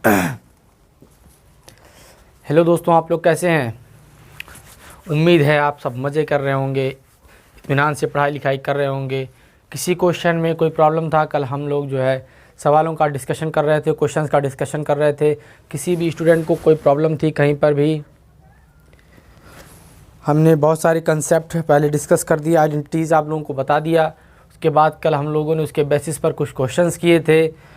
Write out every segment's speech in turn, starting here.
Hello दोस्तों, आप लोग कैसे हैं। उम्मीद है आप सब मज़े कर रहे होंगे, इत्मीनान से पढ़ाई लिखाई कर रहे होंगे। किसी क्वेश्चन में कोई प्रॉब्लम था, कल हम लोग जो है सवालों का डिस्कशन कर रहे थे, क्वेश्चंस का डिस्कशन कर रहे थे। किसी भी स्टूडेंट को कोई प्रॉब्लम थी कहीं पर भी, हमने बहुत सारे कंसेप्ट पहले डिस्कस कर दिया, आइडेंटिटीज़ आप लोगों को बता दिया। उसके बाद कल हम लोगों ने उसके बेसिस पर कुछ क्वेश्चंस किए थे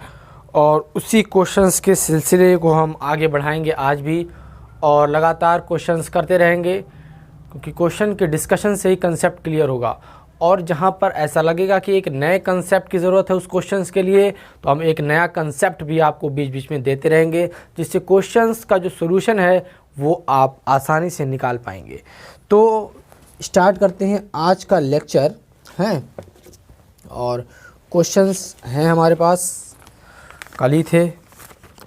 और उसी क्वेश्चंस के सिलसिले को हम आगे बढ़ाएंगे आज भी, और लगातार क्वेश्चंस करते रहेंगे, क्योंकि क्वेश्चन के डिस्कशन से ही कंसेप्ट क्लियर होगा। और जहाँ पर ऐसा लगेगा कि एक नए कंसेप्ट की ज़रूरत है उस क्वेश्चंस के लिए, तो हम एक नया कंसेप्ट भी आपको बीच बीच में देते रहेंगे, जिससे क्वेश्चंस का जो सोल्यूशन है वो आप आसानी से निकाल पाएंगे। तो स्टार्ट करते हैं आज का लेक्चर हैं, और क्वेश्चंस हैं हमारे पास, कल ही थे,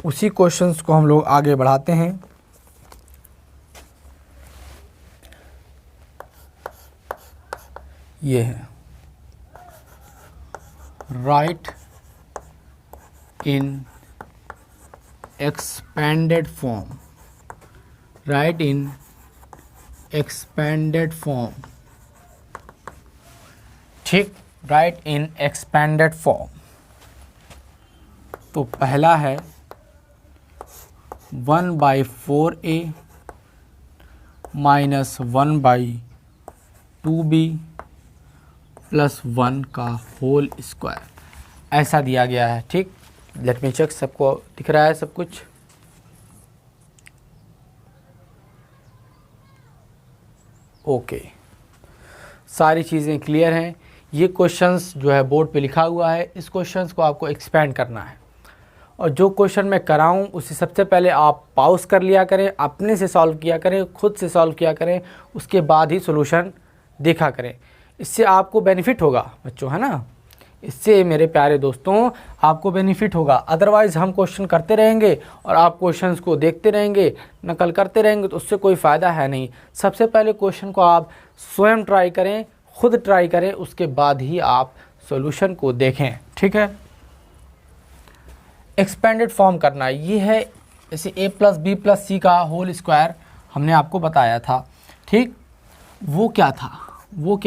उसी क्वेश्चंस को हम लोग आगे बढ़ाते हैं। ये है राइट इन एक्सपेंडेड फॉर्म, राइट इन एक्सपेंडेड फॉर्म, ठीक, राइट इन एक्सपेंडेड फॉर्म। तो पहला है 1/4a माइनस 1/2b प्लस 1 का होल स्क्वायर, ऐसा दिया गया है। ठीक, लेट मी चेक, सबको दिख रहा है सब कुछ। ओके, सारी चीज़ें क्लियर हैं। ये क्वेश्चंस जो है बोर्ड पे लिखा हुआ है, इस क्वेश्चंस को आपको एक्सपेंड करना है, और जो क्वेश्चन मैं कराऊं उसे सबसे पहले आप पॉज कर लिया करें, अपने से सॉल्व किया करें, खुद से सॉल्व किया करें, उसके बाद ही सॉल्यूशन देखा करें। इससे आपको बेनिफिट होगा बच्चों, है ना। इससे मेरे प्यारे दोस्तों आपको बेनिफिट होगा। अदरवाइज़ हम क्वेश्चन करते रहेंगे और आप क्वेश्चंस को देखते रहेंगे, नकल करते रहेंगे, तो उससे कोई फ़ायदा है नहीं। सबसे पहले क्वेश्चन को आप स्वयं ट्राई करें, खुद ट्राई करें, उसके बाद ही आप सॉल्यूशन को देखें। ठीक है, एक्सपेंडेड फॉर्म करना ये है, जैसे a + b + c का होल स्क्वायर हमने आपको बताया था। ठीक, वो क्या था, वो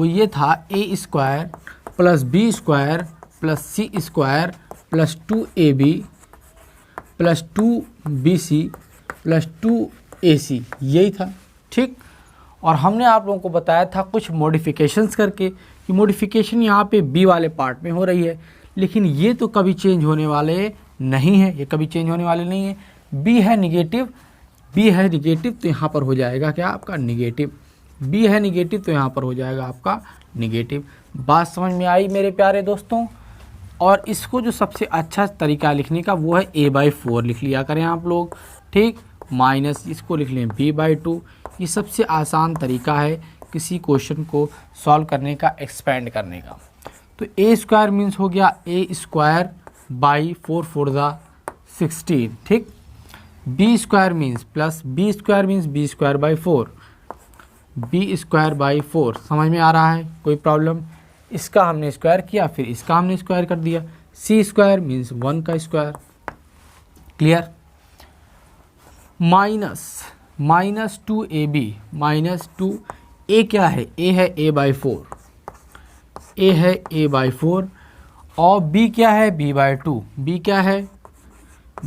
ये था a² + b² + c² + 2ab + 2bc + 2ac, यही था। ठीक, और हमने आप लोगों को बताया था कुछ मॉडिफिकेशंस करके, कि मॉडिफिकेशन यहाँ पे b वाले पार्ट में हो रही है, लेकिन ये तो कभी चेंज होने वाले नहीं है, ये कभी चेंज होने वाले नहीं है। b है निगेटिव, तो यहाँ पर हो जाएगा क्या आपका निगेटिव, b है निगेटिव तो यहाँ पर हो जाएगा आपका निगेटिव। बात समझ में आई मेरे प्यारे दोस्तों। और इसको जो सबसे अच्छा तरीका लिखने का वो है a/4 लिख लिया करें आप लोग। ठीक, माइनस इसको लिख लें b/2। ये सबसे आसान तरीका है किसी क्वेश्चन को सॉल्व करने का, एक्सपेंड करने का। तो a² मीन्स हो गया a² / 4 4 16। ठीक, b² means plus b² means b²/4, b²/4, समझ में आ रहा है, कोई प्रॉब्लम। इसका हमने स्क्वायर किया, फिर इसका हमने स्क्वायर कर दिया, c² मीन्स 1 का square. Clear. Minus 2ab minus 2, a क्या है, a है a/4, a है a/4, और b क्या है b/2, b क्या है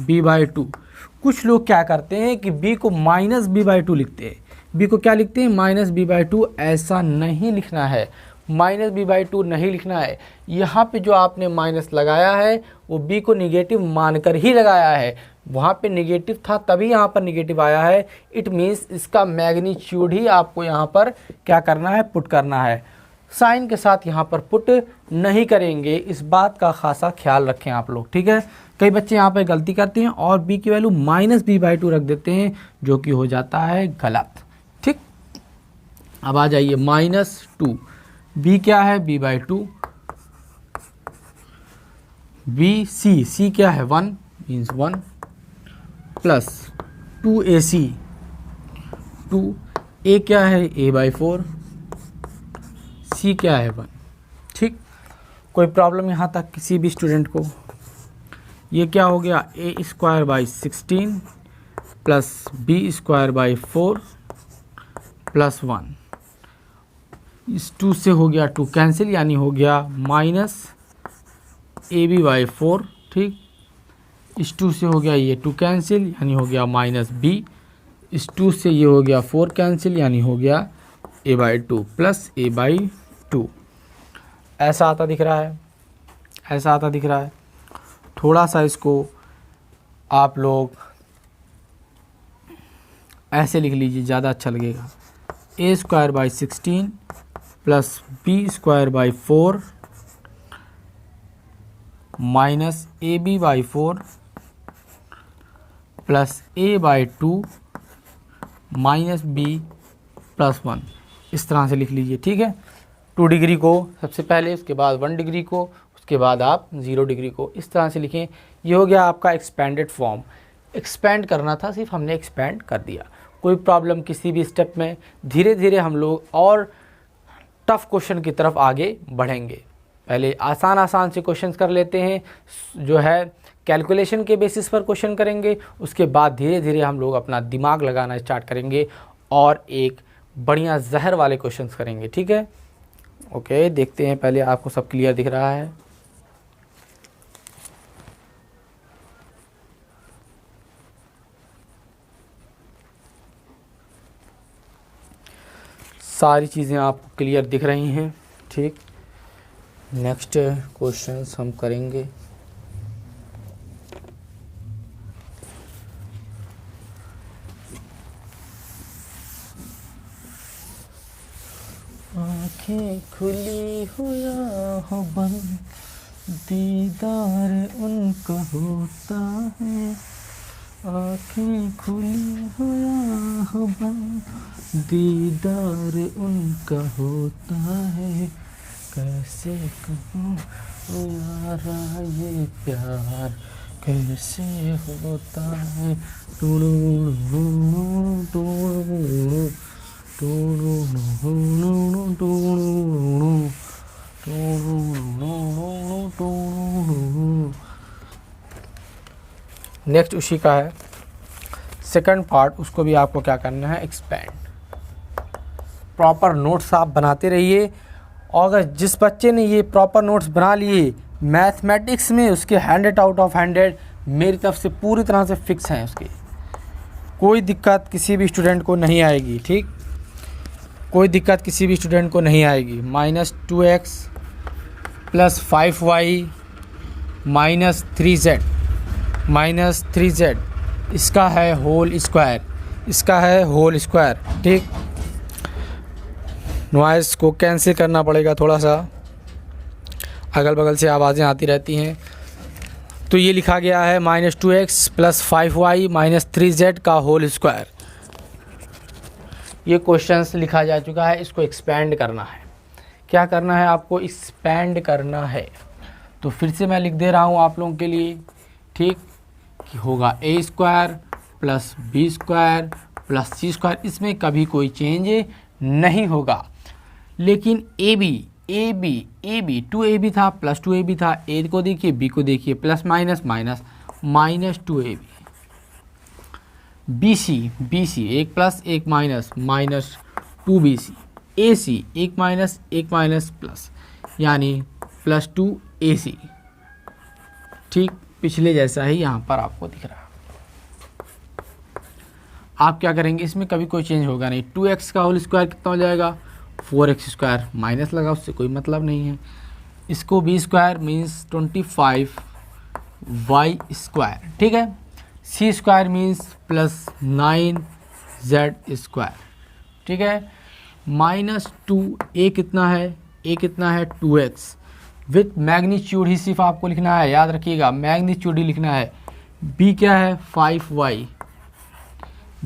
b/2। कुछ लोग क्या करते हैं कि b को माइनस b/2 लिखते हैं, b को क्या लिखते हैं माइनस b/2। ऐसा नहीं लिखना है, माइनस b/2 नहीं लिखना है। यहाँ पे जो आपने माइनस लगाया है वो b को निगेटिव मानकर ही लगाया है, वहाँ पे निगेटिव था तभी यहाँ पर निगेटिव आया है। इट मीन्स इसका मैग्नीट्यूड ही आपको यहाँ पर क्या करना है, पुट करना है। साइन के साथ यहाँ पर पुट नहीं करेंगे, इस बात का खासा ख्याल रखें आप लोग। ठीक है, कई बच्चे यहाँ पर गलती करते हैं और b की वैल्यू माइनस b/2 रख देते हैं, जो कि हो जाता है गलत। ठीक, अब आ जाइए -2, b क्या है b/2, c क्या है 1 मीन्स 1 प्लस 2ac, 2a क्या है a/4, c क्या है 1। ठीक, कोई प्रॉब्लम यहाँ तक किसी भी स्टूडेंट को। ये क्या हो गया, A square by 16 plus B square by 4 plus 1, इस 2 से हो गया 2 कैंसिल, यानी हो गया माइनस ए बी बाई 4। ठीक, इस 2 से हो गया ये 2 कैंसिल, यानी हो गया माइनस बी, इस 2 से ये हो गया 4 कैंसिल, यानी हो गया ए बाई 2 प्लस ए बाई 2। ऐसा आता दिख रहा है, ऐसा आता दिख रहा है। थोड़ा सा इसको आप लोग ऐसे लिख लीजिए, ज़्यादा अच्छा लगेगा। A square by 16 plus B square by 4 माइनस ए बी बाई 4 plus A by 2 minus B plus 1, इस तरह से लिख लीजिए। ठीक है, 2 डिग्री को सबसे पहले, उसके बाद 1 डिग्री को, उसके बाद आप 0 डिग्री को, इस तरह से लिखें। ये हो गया आपका एक्सपेंडेड फॉर्म। एक्सपेंड करना था, सिर्फ हमने एक्सपेंड कर दिया। कोई प्रॉब्लम किसी भी स्टेप में, धीरे धीरे हम लोग और टफ क्वेश्चन की तरफ आगे बढ़ेंगे। पहले आसान आसान से क्वेश्चंस कर लेते हैं, जो है कैलकुलेशन के बेसिस पर क्वेश्चन करेंगे, उसके बाद धीरे धीरे हम लोग अपना दिमाग लगाना स्टार्ट करेंगे और एक बढ़िया जहर वाले क्वेश्चंस करेंगे। ठीक है, ओके, देखते हैं। पहले आपको सब क्लियर दिख रहा है? सारी चीज़ें आपको क्लियर दिख रही हैं? ठीक, नेक्स्ट क्वेश्चंस हम करेंगे। आँखें खुली हो या हो बंद, दीदार उनका होता है। आँखें खुली हो या हो बंद, दीदार उनका होता है। कैसे कहूँ ओ यारा ये प्यार कैसे होता है। नेक्स्ट उसी का है सेकंड पार्ट, उसको भी आपको क्या करना है, एक्सपेंड। प्रॉपर नोट्स आप बनाते रहिए, और अगर जिस बच्चे ने ये प्रॉपर नोट्स बना लिए मैथमेटिक्स में, उसके 100 आउट ऑफ 100 मेरी तरफ से पूरी तरह से फिक्स हैं। उसकी कोई दिक्कत किसी भी स्टूडेंट को नहीं आएगी। ठीक, कोई दिक्कत किसी भी स्टूडेंट को नहीं आएगी। -2x plus 5y minus 3z इसका है होल स्क्वायर, इसका है होल स्क्वायर। ठीक, नॉइज़ को कैंसिल करना पड़ेगा थोड़ा सा, अगल बगल से आवाज़ें आती रहती हैं। तो ये लिखा गया है -2x plus 5y minus 3z का होल स्क्वायर। ये क्वेश्चंस लिखा जा चुका है, इसको एक्सपेंड करना है। क्या करना है आपको, एक्सपेंड करना है। तो फिर से मैं लिख दे रहा हूँ आप लोगों के लिए। ठीक, कि होगा a square plus b square plus c square, इसमें कभी कोई चेंज नहीं होगा। लेकिन ए बी 2ab था प्लस 2ab था, a को देखिए b को देखिए, plus minus minus -2ab। BC 1 plus 1 minus -2BC। AC 1 minus plus, यानी +2AC। ठीक, पिछले जैसा ही यहाँ पर आपको दिख रहा है। आप क्या करेंगे, इसमें कभी कोई चेंज होगा नहीं। 2x का होल स्क्वायर कितना हो जाएगा, 4x स्क्वायर, माइनस लगा, उससे कोई मतलब नहीं है। इसको b square means 25y square. ठीक है, c square means +9z square. ठीक है, -2 a कितना है, a कितना है 2x विथ मैग्नीट्यूड ही सिर्फ आपको लिखना है, याद रखिएगा मैग्नीट्यूड ही लिखना है। b क्या है 5y,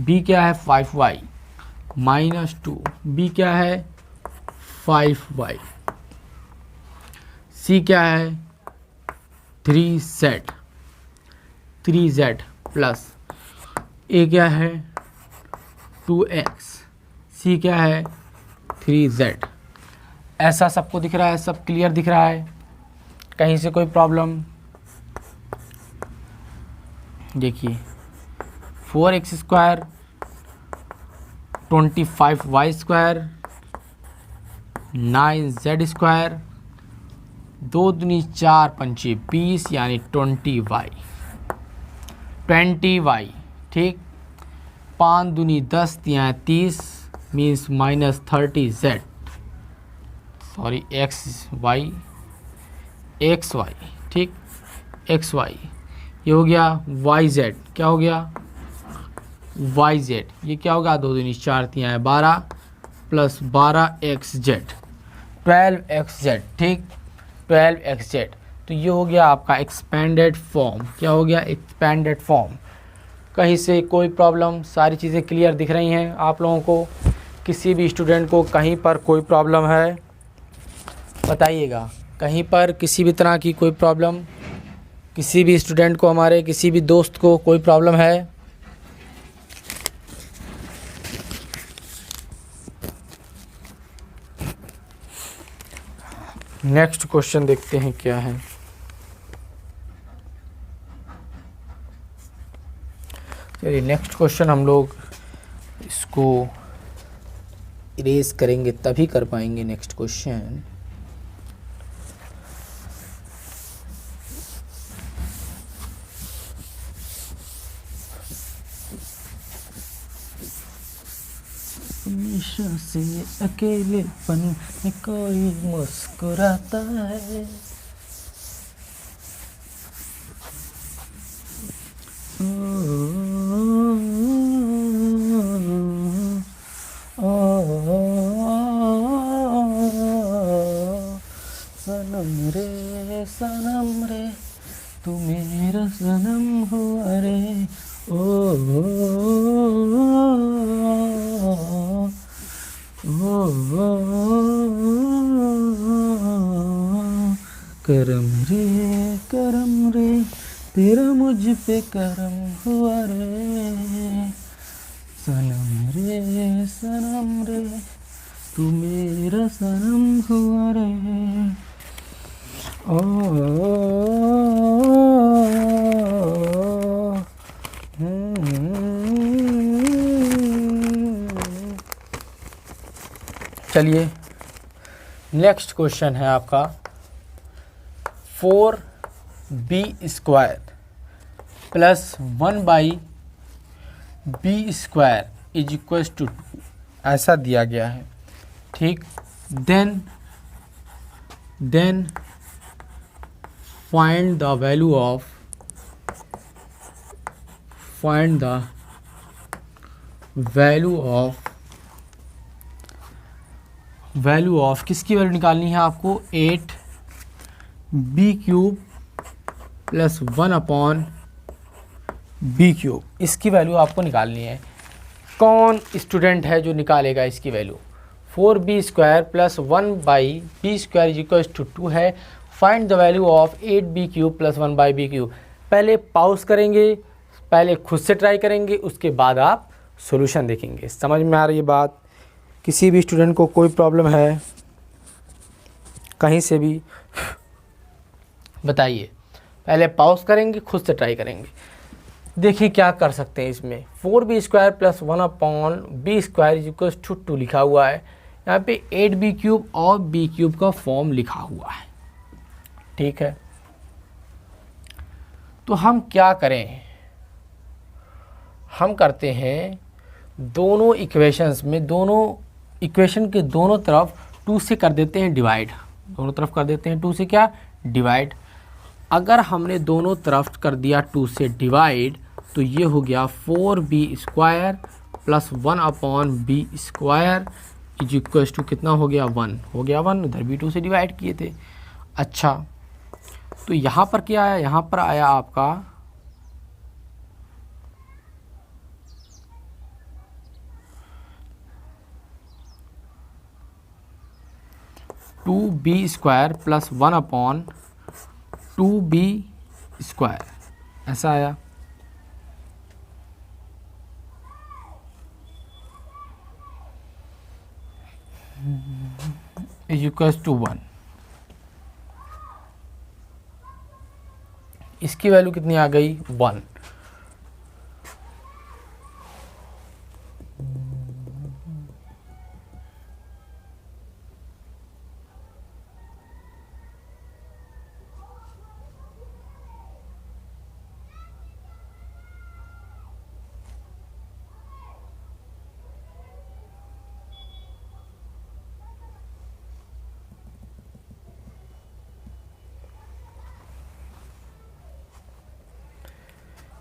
b क्या है 5y -2, b क्या है 5y, c क्या है 3z प्लस a क्या है 2x, c क्या है 3z। ऐसा सबको दिख रहा है, सब क्लियर दिख रहा है, कहीं से कोई प्रॉब्लम? देखिए 4x square 25y² 9z square, 2 दूनी 4 पंचे 20 यानी 20y, ठीक। 5 दूनी 10 या 30 मीन्स -30z, सॉरी xy, ठीक, xy। ये हो गया yz, क्या हो गया yz, ये क्या होगा 2 दूनी 4 या 12 प्लस 12xz 12xz, ठीक, 12xz। तो ये हो गया आपका एक्सपेंडेड फॉर्म। क्या हो गया एक्सपेंडेड फॉर्म। कहीं से कोई प्रॉब्लम, सारी चीज़ें क्लियर दिख रही हैं आप लोगों को। किसी भी स्टूडेंट को कहीं पर कोई प्रॉब्लम है बताइएगा, कहीं पर किसी भी तरह की कोई प्रॉब्लम, किसी भी स्टूडेंट को, हमारे किसी भी दोस्त को कोई प्रॉब्लम है? नेक्स्ट क्वेश्चन देखते हैं क्या है। चलिए नेक्स्ट क्वेश्चन हम लोग इसको इरेज करेंगे तभी कर पाएंगे नेक्स्ट क्वेश्चन। हमेशा से अकेलेपन में कोई मुस्कुराता है। सनम रे तू मेरा सनम हुआ रे, ओ करम रे तेरा मुझ पे करम हुआ रे, सनम रे तू मेरा सनम हुआ रे, ओ चलिए नेक्स्ट क्वेश्चन है आपका 4b² plus 1/b² is equal to 2, ऐसा दिया गया है, ठीक। Then find the value of किसकी वैल्यू निकालनी है आपको? 8b³ प्लस 1/b³, इसकी वैल्यू आपको निकालनी है। कौन स्टूडेंट है जो निकालेगा इसकी वैल्यू? 4b² plus 1/b² is equal to 2 है। Find the value of 8b³ plus 1/b³। पहले पॉज करेंगे, पहले खुद से ट्राई करेंगे, उसके बाद आप सॉल्यूशन देखेंगे। समझ में आ रही है बात? किसी भी स्टूडेंट को कोई प्रॉब्लम है कहीं से भी बताइए, पहले पॉज करेंगे, खुद से ट्राई करेंगे। देखिए क्या कर सकते हैं इसमें। 4b² plus 1/b² is equal to 2 लिखा हुआ है, यहाँ पे 8b³ और b³ का फॉर्म लिखा हुआ है, ठीक है। तो हम क्या करें, हम करते हैं दोनों इक्वेशंस में, दोनों इक्वेशन के दोनों तरफ 2 से कर देते हैं डिवाइड, दोनों तरफ कर देते हैं 2 से क्या डिवाइड। अगर हमने दोनों तरफ कर दिया 2 से डिवाइड तो ये हो गया 4b² plus 1/b² is equal to कितना हो गया 1, हो गया 1। उधर भी 2 से डिवाइड किए थे। अच्छा तो यहाँ पर क्या आया? यहाँ पर आया आपका 2b² प्लस 1/2b², ऐसा आया। Is equal to 1। इसकी वैल्यू कितनी आ गई 1।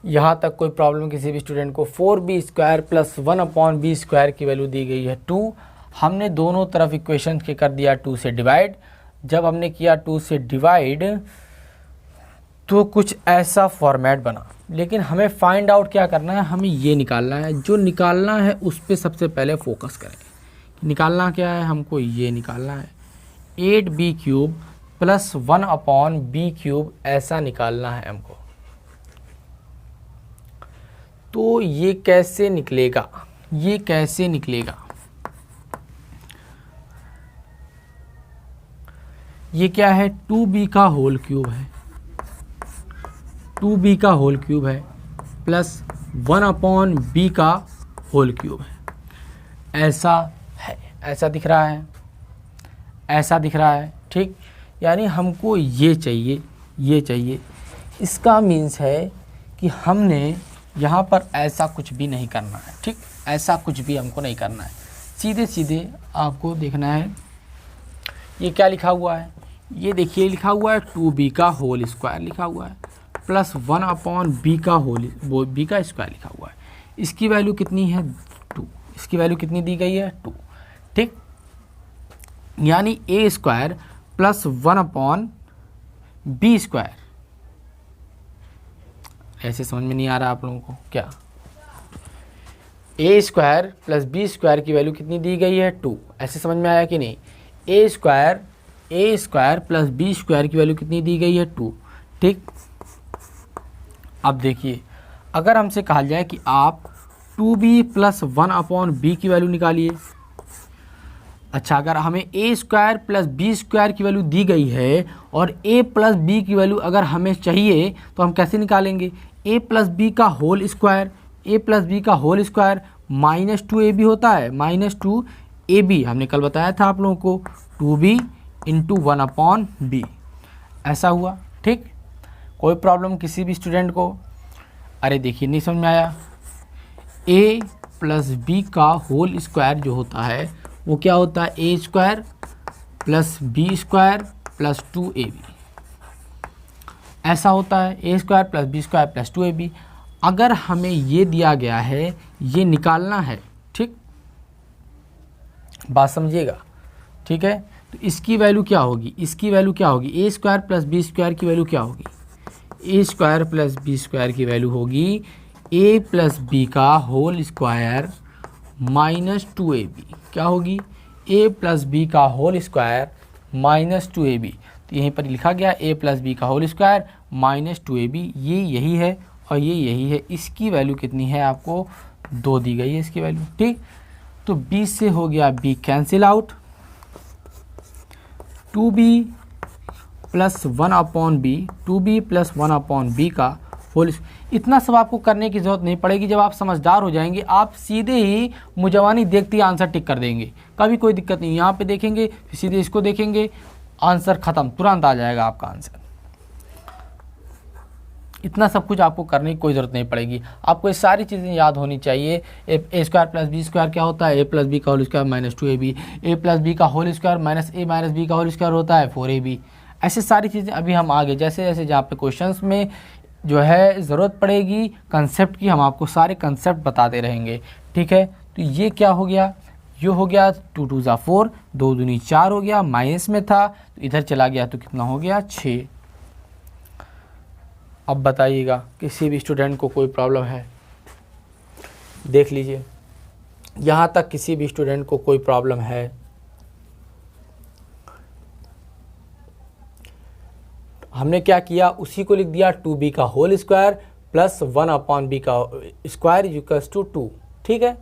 यहाँ तक कोई प्रॉब्लम किसी भी स्टूडेंट को? 4b² प्लस 1/b² की वैल्यू दी गई है 2। हमने दोनों तरफ इक्वेशन के कर दिया 2 से डिवाइड। जब हमने किया 2 से डिवाइड तो कुछ ऐसा फॉर्मेट बना, लेकिन हमें फाइंड आउट क्या करना है, हमें ये निकालना है। जो निकालना है उस पर सबसे पहले फोकस करें। निकालना क्या है हमको? ये निकालना है 8b³ प्लस 1/b³ ऐसा निकालना है हमको। तो ये कैसे निकलेगा? ये कैसे निकलेगा? ये क्या है? 2b का होल क्यूब है, 2b का होल क्यूब है प्लस 1/b का होल क्यूब है। ऐसा है, ऐसा दिख रहा है, ऐसा दिख रहा है, ठीक। यानी हमको ये चाहिए, ये चाहिए। इसका मीन्स है कि हमने यहाँ पर ऐसा कुछ भी नहीं करना है, ठीक। ऐसा कुछ भी हमको नहीं करना है, सीधे सीधे आपको देखना है। ये क्या लिखा हुआ है? ये देखिए लिखा हुआ है 2b का होल स्क्वायर लिखा हुआ है प्लस 1/b का b का स्क्वायर लिखा हुआ है। इसकी वैल्यू कितनी है? 2। इसकी वैल्यू कितनी दी गई है? 2, ठीक। यानी a² प्लस 1/b²। ऐसे समझ में नहीं आ रहा आप लोगों को क्या? a² प्लस b² की वैल्यू कितनी दी गई है? 2। ऐसे समझ में आया कि नहीं? a² प्लस b² की वैल्यू कितनी दी गई है? 2, ठीक। अब देखिए, अगर हमसे कहा जाए कि आप 2b प्लस 1/b की वैल्यू निकालिए। अच्छा, अगर हमें a² प्लस b² की वैल्यू दी गई है और a प्लस b की वैल्यू अगर हमें चाहिए तो हम कैसे निकालेंगे? a प्लस b का whole square, a plus b का होल स्क्वायर माइनस 2ab होता है, माइनस 2ab। हमने कल बताया था आप लोगों को 2b इंटू 1/b। ऐसा हुआ, ठीक। कोई प्रॉब्लम किसी भी स्टूडेंट को? अरे देखिए, नहीं समझ में आया? a प्लस b का होल स्क्वायर जो होता है वो क्या होता है? a² plus b² plus 2ab। ऐसा होता है a² plus b² plus 2ab। अगर हमें ये दिया गया है, ये निकालना है, ठीक। बात समझिएगा, ठीक है। तो इसकी वैल्यू क्या होगी? इसकी वैल्यू क्या होगी? a² प्लस b² की वैल्यू क्या होगी? a² प्लस b² की वैल्यू होगी a प्लस b का होल स्क्वायर माइनस 2ab। क्या होगी? a प्लस b का होल स्क्वायर माइनस 2ab। तो यहीं पर लिखा गया a प्लस b का होल स्क्वायर माइनस 2ab। ये यही है और ये यही है। इसकी वैल्यू कितनी है? आपको 2 दी गई है इसकी वैल्यू, ठीक। तो b से हो गया b cancel out, 2b plus 1/b, 2b plus 1/b का होल। इतना सब आपको करने की ज़रूरत नहीं पड़ेगी। जब आप समझदार हो जाएंगे आप सीधे ही मुजवानी देखते ही आंसर टिक कर देंगे, कभी कोई दिक्कत नहीं। यहाँ पे देखेंगे फिर सीधे इसको देखेंगे, आंसर ख़त्म, तुरंत आ जाएगा आपका आंसर। इतना सब कुछ आपको करने की कोई ज़रूरत नहीं पड़ेगी। आपको ये सारी चीज़ें याद होनी चाहिए। a² प्लस b² क्या होता है? a प्लस b का whole square minus 2ab। a plus b का whole square minus a minus b का होल स्क्वायर होता है 4ab। ऐसे सारी चीज़ें अभी हम आगे जैसे जैसे जहाँ पे क्वेश्चंस में जो है ज़रूरत पड़ेगी कंसेप्ट की, हम आपको सारे कंसेप्ट बताते रहेंगे, ठीक है। तो ये क्या हो गया? ये हो गया 2 2 ज़ा 4, 2 दूनी 4 हो गया, माइनस में था तो इधर चला गया तो कितना हो गया? 6। अब बताइएगा किसी भी स्टूडेंट को कोई प्रॉब्लम है? देख लीजिए, यहाँ तक किसी भी स्टूडेंट को कोई प्रॉब्लम है? हमने क्या किया? उसी को लिख दिया 2b का होल स्क्वायर प्लस 1/b का स्क्वायर इक्वल्स टू 2, ठीक है।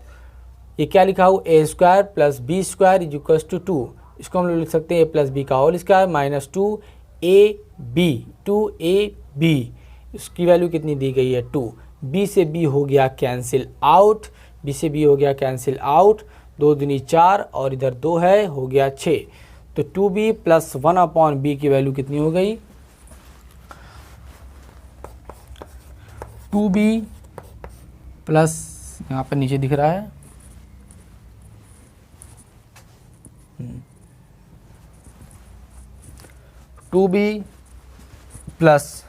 ये क्या लिखा हो? a² plus b² equals to 2। इसको हम लोग लिख सकते हैं a प्लस b का होल स्क्वायर माइनस 2ab। इसकी वैल्यू कितनी दी गई है? 2। b से b हो गया कैंसिल आउट, b से b हो गया कैंसिल आउट, 2 दूनी 4 और इधर 2 है, हो गया 6। तो 2b प्लस 1/b की वैल्यू कितनी हो गई? 2b प्लस, यहाँ पर नीचे दिख रहा है 2b प्लस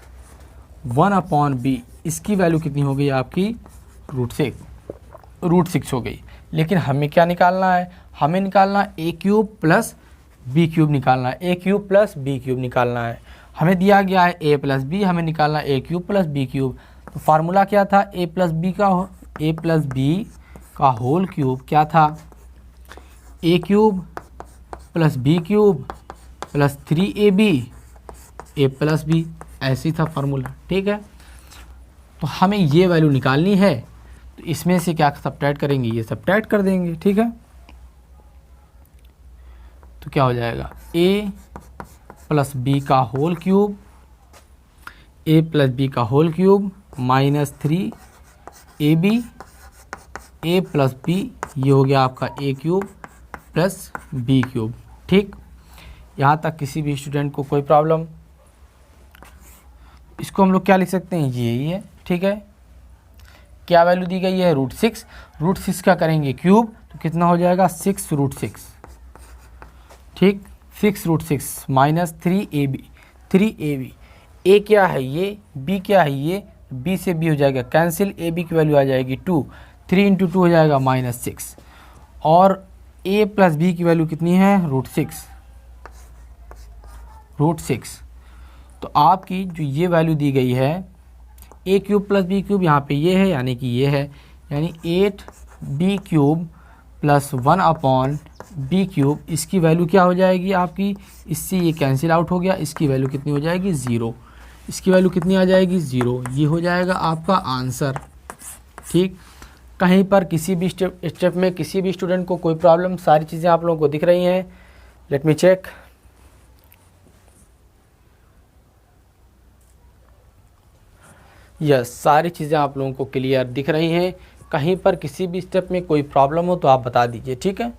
1/b इसकी वैल्यू कितनी हो गई आपकी √6 हो गई। लेकिन हमें क्या निकालना है, हमें निकालना a cube plus b cube निकालना है, a cube plus b cube निकालना है। हमें दिया गया है a प्लस बी, हमें निकालना है a cube plus b cube. तो फार्मूला क्या था, a प्लस b का होल क्यूब क्या था, a cube plus b cube plus 3ab a plus b, ऐसी था फार्मूला। ठीक है, तो हमें ये वैल्यू निकालनी है, तो इसमें से क्या सब्ट्रैक्ट करेंगे, ये सब्ट्रैक्ट कर देंगे। ठीक है, तो क्या हो जाएगा, a प्लस बी का whole cube, a plus B का whole cube minus 3ab a plus B, ये हो गया आपका a cube plus b cube. ठीक, यहाँ तक किसी भी स्टूडेंट को कोई प्रॉब्लम? इसको हम लोग क्या लिख सकते हैं, ये है। ठीक है, क्या वैल्यू दी गई है, √6 का करेंगे क्यूब तो कितना हो जाएगा 6√6। ठीक, 6√6 माइनस 3ab a क्या है ये, b क्या है ये, b से b हो जाएगा कैंसिल, ab की वैल्यू आ जाएगी 2, 3 × 2 हो जाएगा -6, और a प्लस b की वैल्यू कितनी है, √6। तो आपकी जो ये वैल्यू दी गई है a cube plus b cube, यहाँ पे ये है यानी कि ये है, यानी 8b cube plus 1/b cube, इसकी वैल्यू क्या हो जाएगी आपकी, इससे ये कैंसिल आउट हो गया, इसकी वैल्यू कितनी हो जाएगी 0, इसकी वैल्यू कितनी आ जाएगी 0, ये हो जाएगा आपका आंसर। ठीक, कहीं पर किसी भी स्टेप में किसी भी स्टूडेंट को कोई प्रॉब्लम, सारी चीज़ें आप लोगों को दिख रही हैं? Late me check. यस, सारी चीज़ें आप लोगों को क्लियर दिख रही हैं। कहीं पर किसी भी स्टेप में कोई प्रॉब्लम हो तो आप बता दीजिए। ठीक है,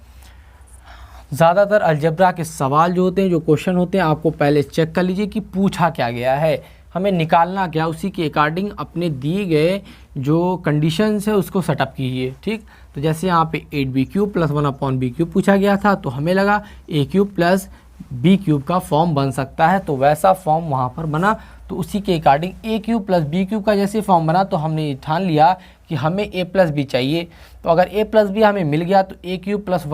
ज़्यादातर अलजेब्रा के सवाल जो होते हैं, जो क्वेश्चन होते हैं, आपको पहले चेक कर लीजिए कि पूछा क्या गया है, हमें निकालना क्या, उसी के अकॉर्डिंग अपने दिए गए जो कंडीशंस है उसको सेटअप कीजिए। ठीक, तो जैसे यहाँ पे 8b cube plus 1/b cube पूछा गया था, तो हमें लगा a cube plus b cube का फॉर्म बन सकता है, तो वैसा फॉर्म वहाँ पर बना। तो उसी के according a cube plus b cube का जैसे फॉर्म बना, तो हमने ये ठान लिया कि हमें a प्लस b चाहिए। तो अगर a प्लस b हमें मिल गया तो a cube plus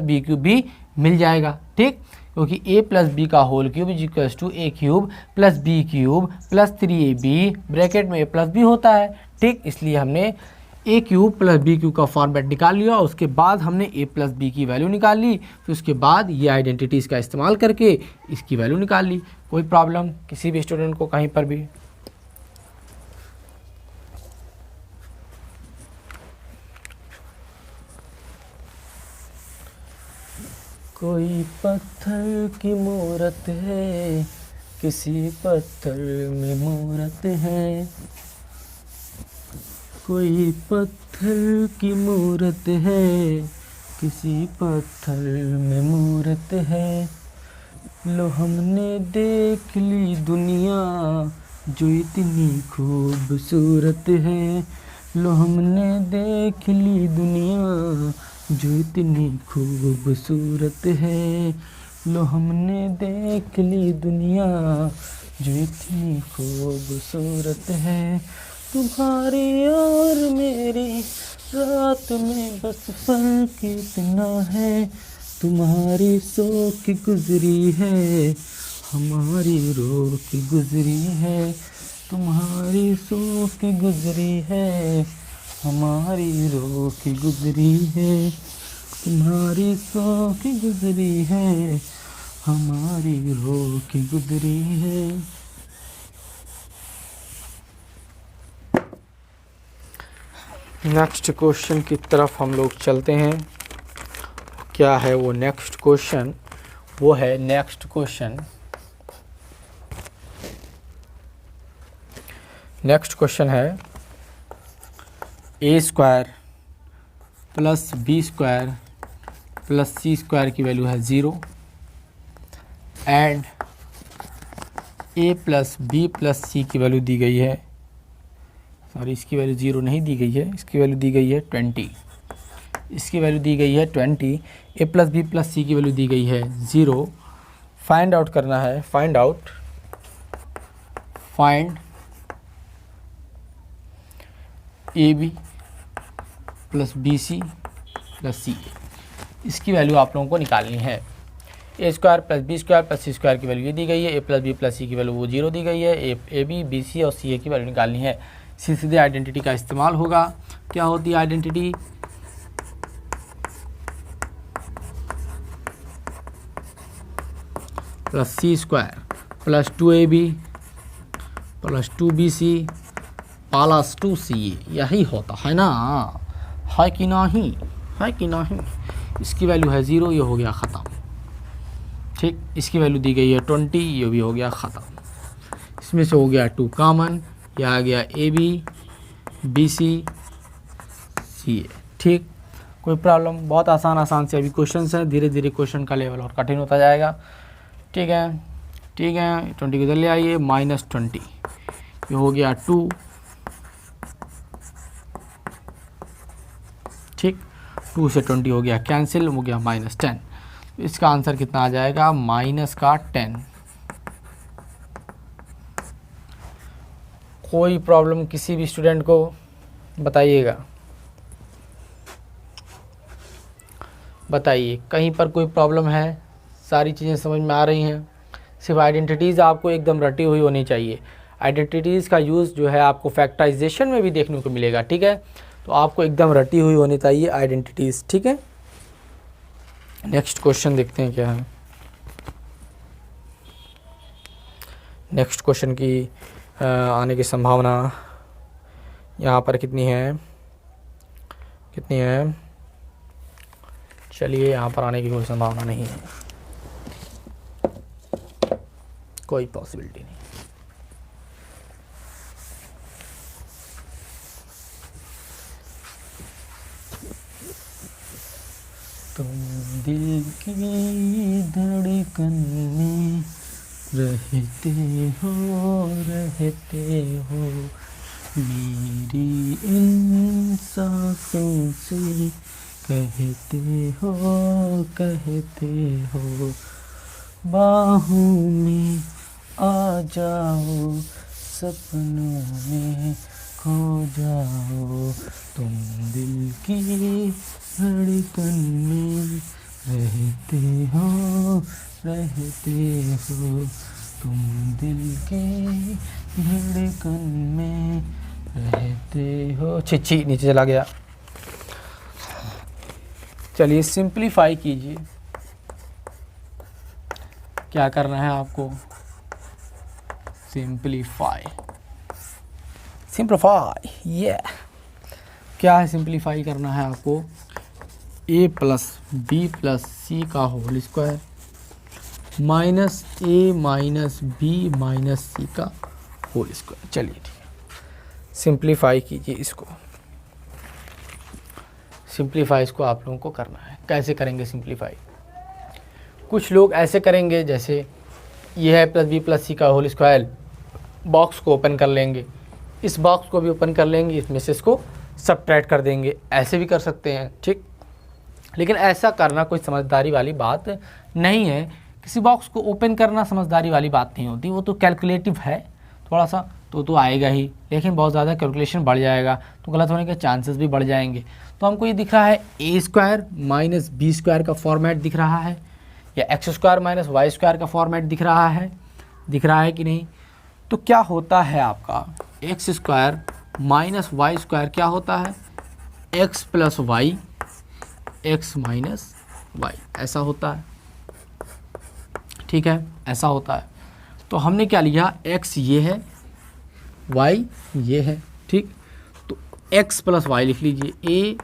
b cube भी मिल जाएगा। ठीक, क्योंकि a प्लस बी का whole cube is equals to a cube plus b cube plus 3ab, bracket में a प्लस b होता है। ठीक, इसलिए हमने a cube plus b cube का फॉर्मेट निकाल लिया, और उसके बाद हमने a प्लस b की वैल्यू निकाल ली, फिर उसके बाद ये आइडेंटिटीज़ का इस्तेमाल करके इसकी वैल्यू निकाल ली। कोई प्रॉब्लम किसी भी स्टूडेंट को कहीं पर भी? कोई पत्थर की मूरत है, किसी पत्थर में मूरत है, कोई पत्थर की मूरत है, किसी पत्थर में मूरत है। लो हमने देख ली दुनिया जो इतनी खूबसूरत है, लो हमने देख ली दुनिया जो इतनी खूबसूरत है, लो हमने देख ली दुनिया जो इतनी खूबसूरत है। तुम्हारी और मेरी रात में बस फर्क इतना है, तुम्हारी सो की गुजरी है, हमारी रो की गुजरी है, तुम्हारी सो की गुजरी है, हमारी रो की गुजरी है, तुम्हारी सो की गुजरी है, हमारी रो की गुजरी है। नेक्स्ट क्वेश्चन की तरफ हम लोग चलते हैं। क्या है वो नेक्स्ट क्वेश्चन? वो है नेक्स्ट क्वेश्चन, नेक्स्ट क्वेश्चन है a square plus b square plus c square की वैल्यू है 0 and a plus b plus c की वैल्यू दी गई है, सॉरी इसकी वैल्यू 0 नहीं दी गई है, इसकी वैल्यू दी गई है 20, इसकी वैल्यू दी गई है 20, a plus B plus C की वैल्यू दी गई है 0। फाइंड आउट करना है, find A B plus B C plus C A, इसकी वैल्यू आप लोगों को निकालनी है। A square plus B square plus C square की वैल्यू ये दी गई है, A plus B plus C की वैल्यू वो 0 दी गई है, ए बी बी सी और सी ए की वैल्यू निकालनी है। सीधे आइडेंटिटी का इस्तेमाल होगा। क्या होती है identity? Plus C square plus 2ab plus 2bc plus 2ca, यही होता है ना, है कि नहीं, है कि नहीं। इसकी वैल्यू है 0, ये हो गया ख़त्म। ठीक, इसकी वैल्यू दी गई है 20, ये भी हो गया ख़त्म। इसमें से हो गया 2 कॉमन, यह आ गया ए बी बी सी सी ए। ठीक, कोई प्रॉब्लम? बहुत आसान से अभी क्वेश्चन है, धीरे धीरे क्वेश्चन का लेवल और कठिन होता जाएगा। ठीक है, ठीक है, 20 को इधर ले आइए, -20, ये हो गया 2। ठीक, 2 से 20 हो गया कैंसिल, हो गया -10। इसका आंसर कितना आ जाएगा? -10। कोई प्रॉब्लम किसी भी स्टूडेंट को बताइएगा, बताइए कहीं पर कोई प्रॉब्लम है? सारी चीज़ें समझ में आ रही हैं? सिर्फ आइडेंटिटीज़ आपको एकदम रटी हुई होनी चाहिए। आइडेंटिटीज़ का यूज़ जो है आपको फैक्टराइजेशन में भी देखने को मिलेगा। ठीक है, तो आपको एकदम रटी हुई होनी चाहिए आइडेंटिटीज़। ठीक है, नेक्स्ट क्वेश्चन देखते हैं क्या है। नेक्स्ट क्वेश्चन की आने की संभावना यहाँ पर कितनी है, कितनी है? चलिए, यहाँ पर आने की कोई संभावना नहीं है, कोई पॉसिबिलिटी नहीं। तुम दिल की धड़कन में रहते हो मेरी इन सांसों से, कहते हो बाहों में आ जाओ, सपनों में खो जाओ, तुम दिल की धड़कन में रहते हो तुम दिल के धड़कन में रहते हो। छी नीचे चला गया। चलिए सिंप्लीफाई कीजिए, क्या करना है आपको? सिंप्लीफाई, ये क्या है? सिंप्लीफाई करना है आपको a plus B plus C का होल स्क्वायर माइनस ए माइनस बी माइनस सी का होल स्क्वायर। चलिए ठीक है, सिंप्लीफाई कीजिए इसको। सिंप्लीफाई इसको आप लोगों को करना है। कैसे करेंगे सिंप्लीफाई? कुछ लोग ऐसे करेंगे, जैसे ये है प्लस बी प्लस सी का होल स्क्वायर, बॉक्स को ओपन कर लेंगे, इस बॉक्स को भी ओपन कर लेंगे, इसमें से इसको सबट्रैक्ट कर देंगे। ऐसे भी कर सकते हैं, ठीक। लेकिन ऐसा करना कोई समझदारी वाली बात नहीं है। किसी बॉक्स को ओपन करना समझदारी वाली बात नहीं होती, वो तो कैलकुलेटिव है थोड़ा सा, तो आएगा ही, लेकिन बहुत ज़्यादा कैलकुलेशन बढ़ जाएगा तो गलत होने के चांसेस भी बढ़ जाएंगे। तो हमको ये दिख रहा है A square minus B square का फॉर्मेट दिख रहा है, या X square minus Y square का फॉर्मेट दिख रहा है कि नहीं? तो क्या होता है आपका X square minus Y square क्या होता है? X plus Y, X minus Y, ऐसा होता है, ठीक है, ऐसा होता है। तो हमने क्या लिया, एक्स ये है, वाई ये है, ठीक। तो एक्स प्लस वाई लिख लीजिए, A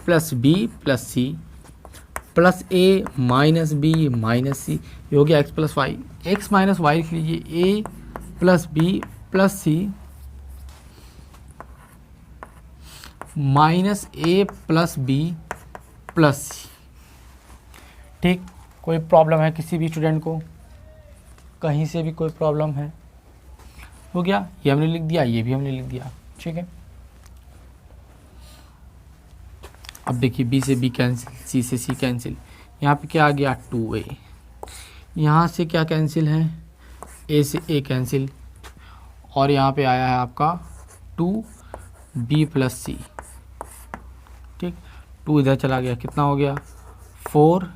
plus B plus C plus A minus B minus C, ये हो गया X plus Y. X minus Y लिख लीजिए, A plus B plus C minus A plus B plus C, ठीक। कोई problem है किसी भी स्टूडेंट को? कहीं से भी कोई प्रॉब्लम है? हो गया, ये हमने लिख दिया, ये भी हमने लिख दिया, ठीक है। अब देखिए बी से बी कैंसिल, सी से सी कैंसिल, यहाँ पे क्या आ गया 2a, यहाँ से क्या कैंसिल है, ए से ए कैंसिल, और यहाँ पे आया है आपका 2, बी प्लस सी, ठीक। 2 इधर चला गया, कितना हो गया 4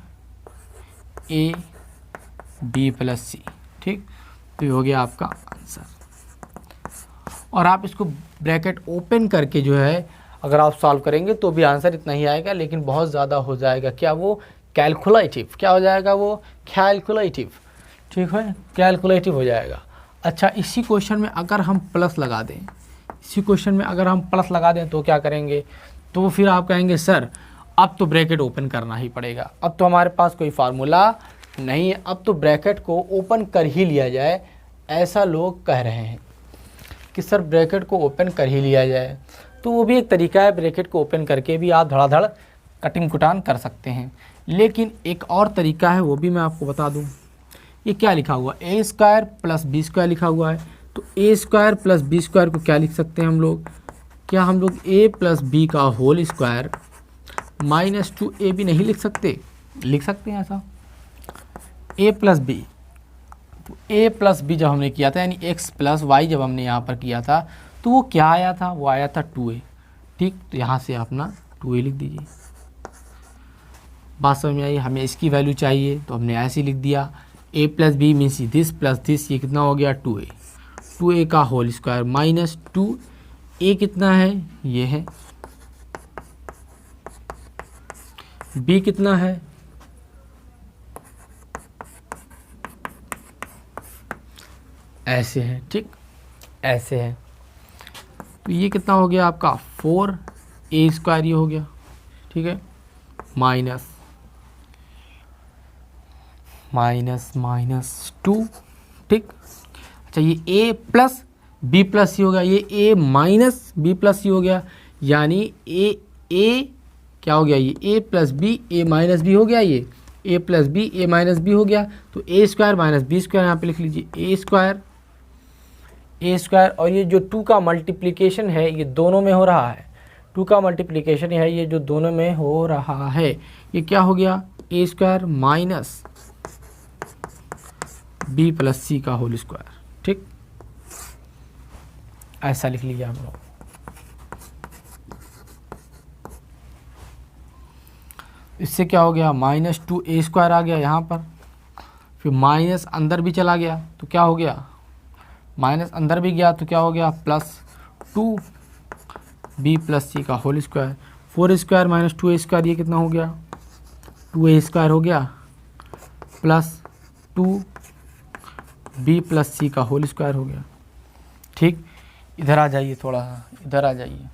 बी प्लस सी, ठीक। तो ये हो गया आपका आंसर। और आप इसको ब्रैकेट ओपन करके जो है अगर आप सॉल्व करेंगे तो भी आंसर इतना ही आएगा, लेकिन बहुत ज़्यादा हो जाएगा, क्या वो कैलकुलेटिव, क्या हो जाएगा वो कैलकुलेटिव, ठीक है, कैलकुलेटिव हो जाएगा। अच्छा, इसी क्वेश्चन में अगर हम प्लस लगा दें, इसी क्वेश्चन में अगर हम प्लस लगा दें तो क्या करेंगे, तो फिर आप कहेंगे सर अब तो ब्रैकेट ओपन करना ही पड़ेगा, अब तो हमारे पास कोई फार्मूला नहीं है, अब तो ब्रैकेट को ओपन कर ही लिया जाए, ऐसा लोग कह रहे हैं कि सर ब्रैकेट को ओपन कर ही लिया जाए। तो वो भी एक तरीका है, ब्रैकेट को ओपन करके भी आप धड़ाधड़ कटिंग कुटान कर सकते हैं। लेकिन एक और तरीका है, वो भी मैं आपको बता दूं। ये क्या लिखा हुआ, ए स्क्वायर प्लस बी स्क्वायर लिखा हुआ है, तो ए स्क्वायर प्लस बी स्क्वायर को क्या लिख सकते हैं हम लोग, क्या हम लोग ए प्लस बी का होल स्क्वायर माइनस 2a भी नहीं लिख सकते, लिख सकते हैं ऐसा, a प्लस बी। तो a प्लस बी जब हमने किया था, यानी x प्लस वाई जब हमने यहाँ पर किया था, तो वो क्या आया था, वो आया था 2a, ठीक। तो यहाँ से अपना 2a लिख दीजिए। बात समझ में आई, हमें इसकी वैल्यू चाहिए तो हमने ऐसे ही लिख दिया, a plus B means this plus this, ये कितना हो गया 2a का होल स्क्वायर माइनस 2a कितना है, ये है, b कितना है, ऐसे है, ठीक, ऐसे है। तो ये कितना हो गया आपका 4a स्क्वायर, ये हो गया, ठीक है, माइनस माइनस माइनस 2, ठीक। अच्छा, ये a plus B plus C हो गया, ये a minus B plus C हो गया, यानी a क्या हो गया, ये a plus B a minus B हो गया, ये a plus B a minus B हो गया। तो a square minus B square यहाँ पे लिख लीजिए, a स्क्वायर और ये जो 2 का मल्टीप्लिकेशन है ये दोनों में हो रहा है, 2 का मल्टीप्लिकेशन है ये जो दोनों में हो रहा है, ये क्या हो गया a square minus B plus C का होल स्क्वायर, ठीक, ऐसा लिख लीजिए आप लोग। इससे क्या हो गया, माइनस 2a स्क्वायर आ गया यहाँ पर, फिर माइनस अंदर भी चला गया तो क्या हो गया, माइनस अंदर भी गया तो क्या हो गया प्लस 2b प्लस सी का whole square, 4 square minus 2a square, ये कितना हो गया 2a स्क्वायर हो गया, प्लस 2b प्लस सी का होल स्क्वायर हो गया, ठीक। इधर आ जाइए, थोड़ा इधर आ जाइए,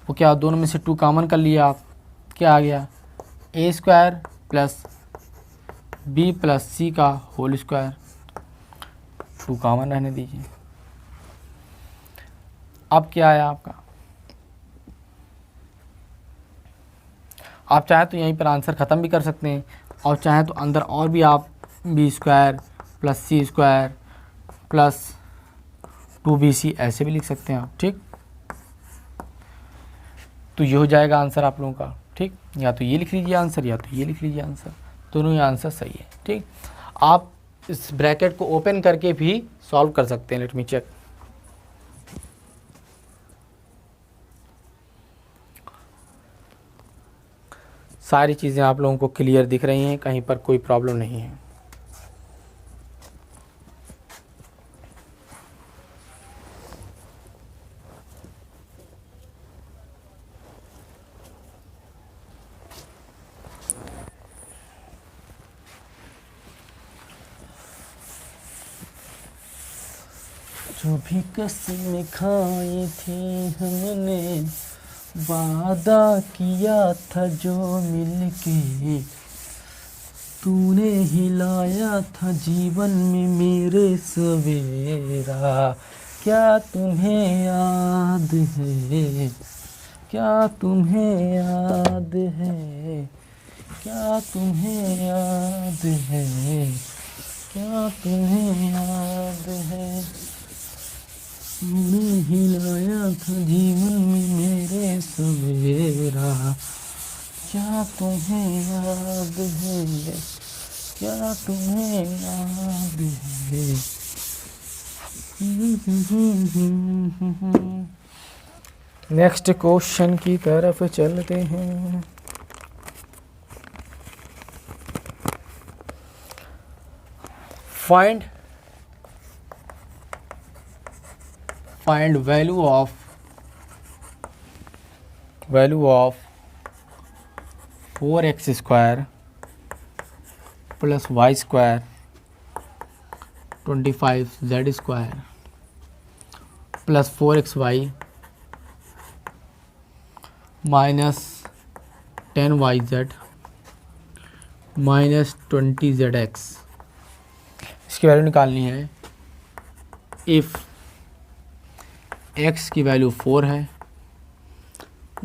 वो क्या, दोनों में से 2 कॉमन कर लिया आप, क्या आ गया a square plus b plus C का होल स्क्वायर, 2 कॉमन रहने दीजिए। अब क्या आया आपका, आप चाहे तो यहीं पर आंसर ख़त्म भी कर सकते हैं, और चाहे तो अंदर और भी आप b square plus C square plus 2bc ऐसे भी लिख सकते हैं आप, ठीक। तो ये हो जाएगा आंसर आप लोगों का, ठीक। या तो ये लिख लीजिए आंसर, या तो ये लिख लीजिए आंसर, दोनों ही आंसर सही है, ठीक। आप इस ब्रैकेट को ओपन करके भी सॉल्व कर सकते हैं। लेट मी चेक, सारी चीज़ें आप लोगों को क्लियर दिख रही हैं, कहीं पर कोई प्रॉब्लम नहीं है। जो भी कसम खाई थी हमने, वादा किया था जो मिलके, तूने हिलाया था जीवन में मेरे सवेरा, क्या तुम्हें याद है, क्या तुम्हें याद है, क्या तुम्हें याद है, क्या तुम्हें याद है, तूने हिलाया था जीवन में मेरे सवेरा, क्या तुम्हें याद है, क्या तुम्हें याद है। नेक्स्ट क्वेश्चन की तरफ चलते हैं। Find value of 4x square plus Y square 25z square plus 4xy minus 10yz minus 20zx। इसकी वैल्यू निकालनी है। इफ़ x की वैल्यू 4 है,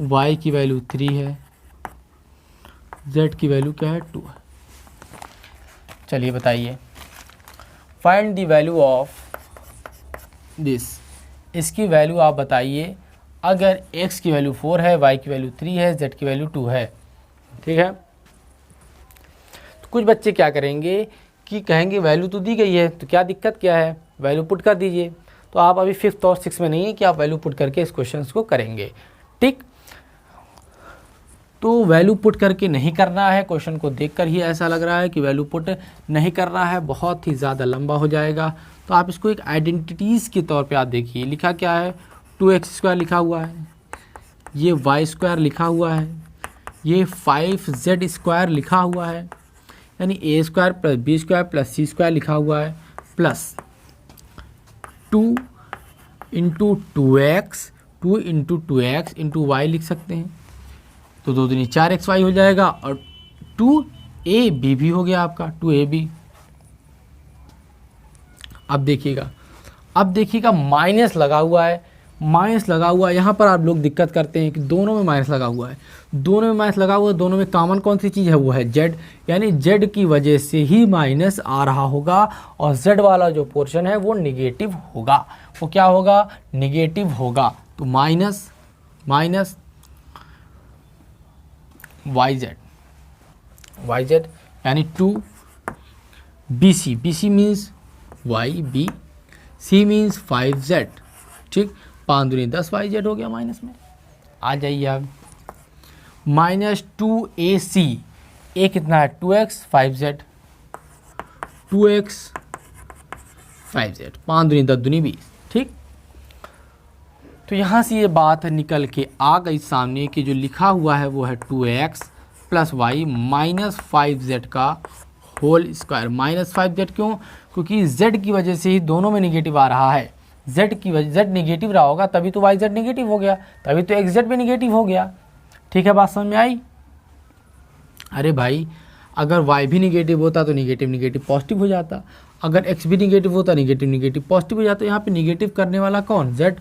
y की वैल्यू 3 है, z की वैल्यू क्या है 2 है। चलिए बताइए, find the value of this. इसकी वैल्यू आप बताइए। अगर x की वैल्यू 4 है, y की वैल्यू 3 है, z की वैल्यू 2 है, ठीक है। तो कुछ बच्चे क्या करेंगे कि कहेंगे वैल्यू तो दी गई है तो क्या दिक्कत क्या है, वैल्यू पुट कर दीजिए। तो आप अभी 5th और 6th में नहीं है कि आप वैल्यू पुट करके इस क्वेश्चन को करेंगे, ठीक। तो वैल्यू पुट करके नहीं करना है। क्वेश्चन को देखकर ही ऐसा लग रहा है कि वैल्यू पुट नहीं करना है, बहुत ही ज़्यादा लंबा हो जाएगा। तो आप इसको एक आइडेंटिटीज़ के तौर पे आप देखिए। लिखा क्या है, 2x² लिखा हुआ है, ये y² लिखा हुआ है, ये 5z² लिखा हुआ है, यानी a² plus b² plus c² लिखा हुआ है, plus 2 into 2x 2 into 2x into Y लिख सकते हैं। तो 2 दूनी 4xy हो जाएगा और 2ab भी हो गया आपका 2ab। अब देखिएगा माइनस लगा हुआ है, यहाँ पर आप लोग दिक्कत करते हैं कि दोनों में माइनस लगा हुआ है, दोनों में कॉमन कौन सी चीज़ है, वो है z, यानी z की वजह से ही माइनस आ रहा होगा और z वाला जो पोर्शन है वो निगेटिव होगा। वो क्या होगा, निगेटिव होगा। तो माइनस yz यानी 2 bc means yb, c means 5z, ठीक। 5 दूनी 10 yz हो गया माइनस में। आ जाइए अब माइनस 2ac, a कितना है 2x 5z, 2x 5z, 5 दूनी 10 दूनी 20, ठीक। तो यहाँ से ये बात निकल के आ गई सामने कि जो लिखा हुआ है वो है 2x plus Y minus 5z का होल स्क्वायर। माइनस 5z क्यों, क्योंकि z की वजह से ही दोनों में निगेटिव आ रहा है। z निगेटिव रहा होगा तभी तो yz निगेटिव हो गया, तभी तो xz भी निगेटिव हो गया, ठीक है। बात समझ में आई। अरे भाई, अगर y भी निगेटिव होता तो निगेटिव पॉजिटिव हो जाता, अगर x भी निगेटिव होता निगेटिव पॉजिटिव हो जाता। यहाँ पे निगेटिव करने वाला कौन, z,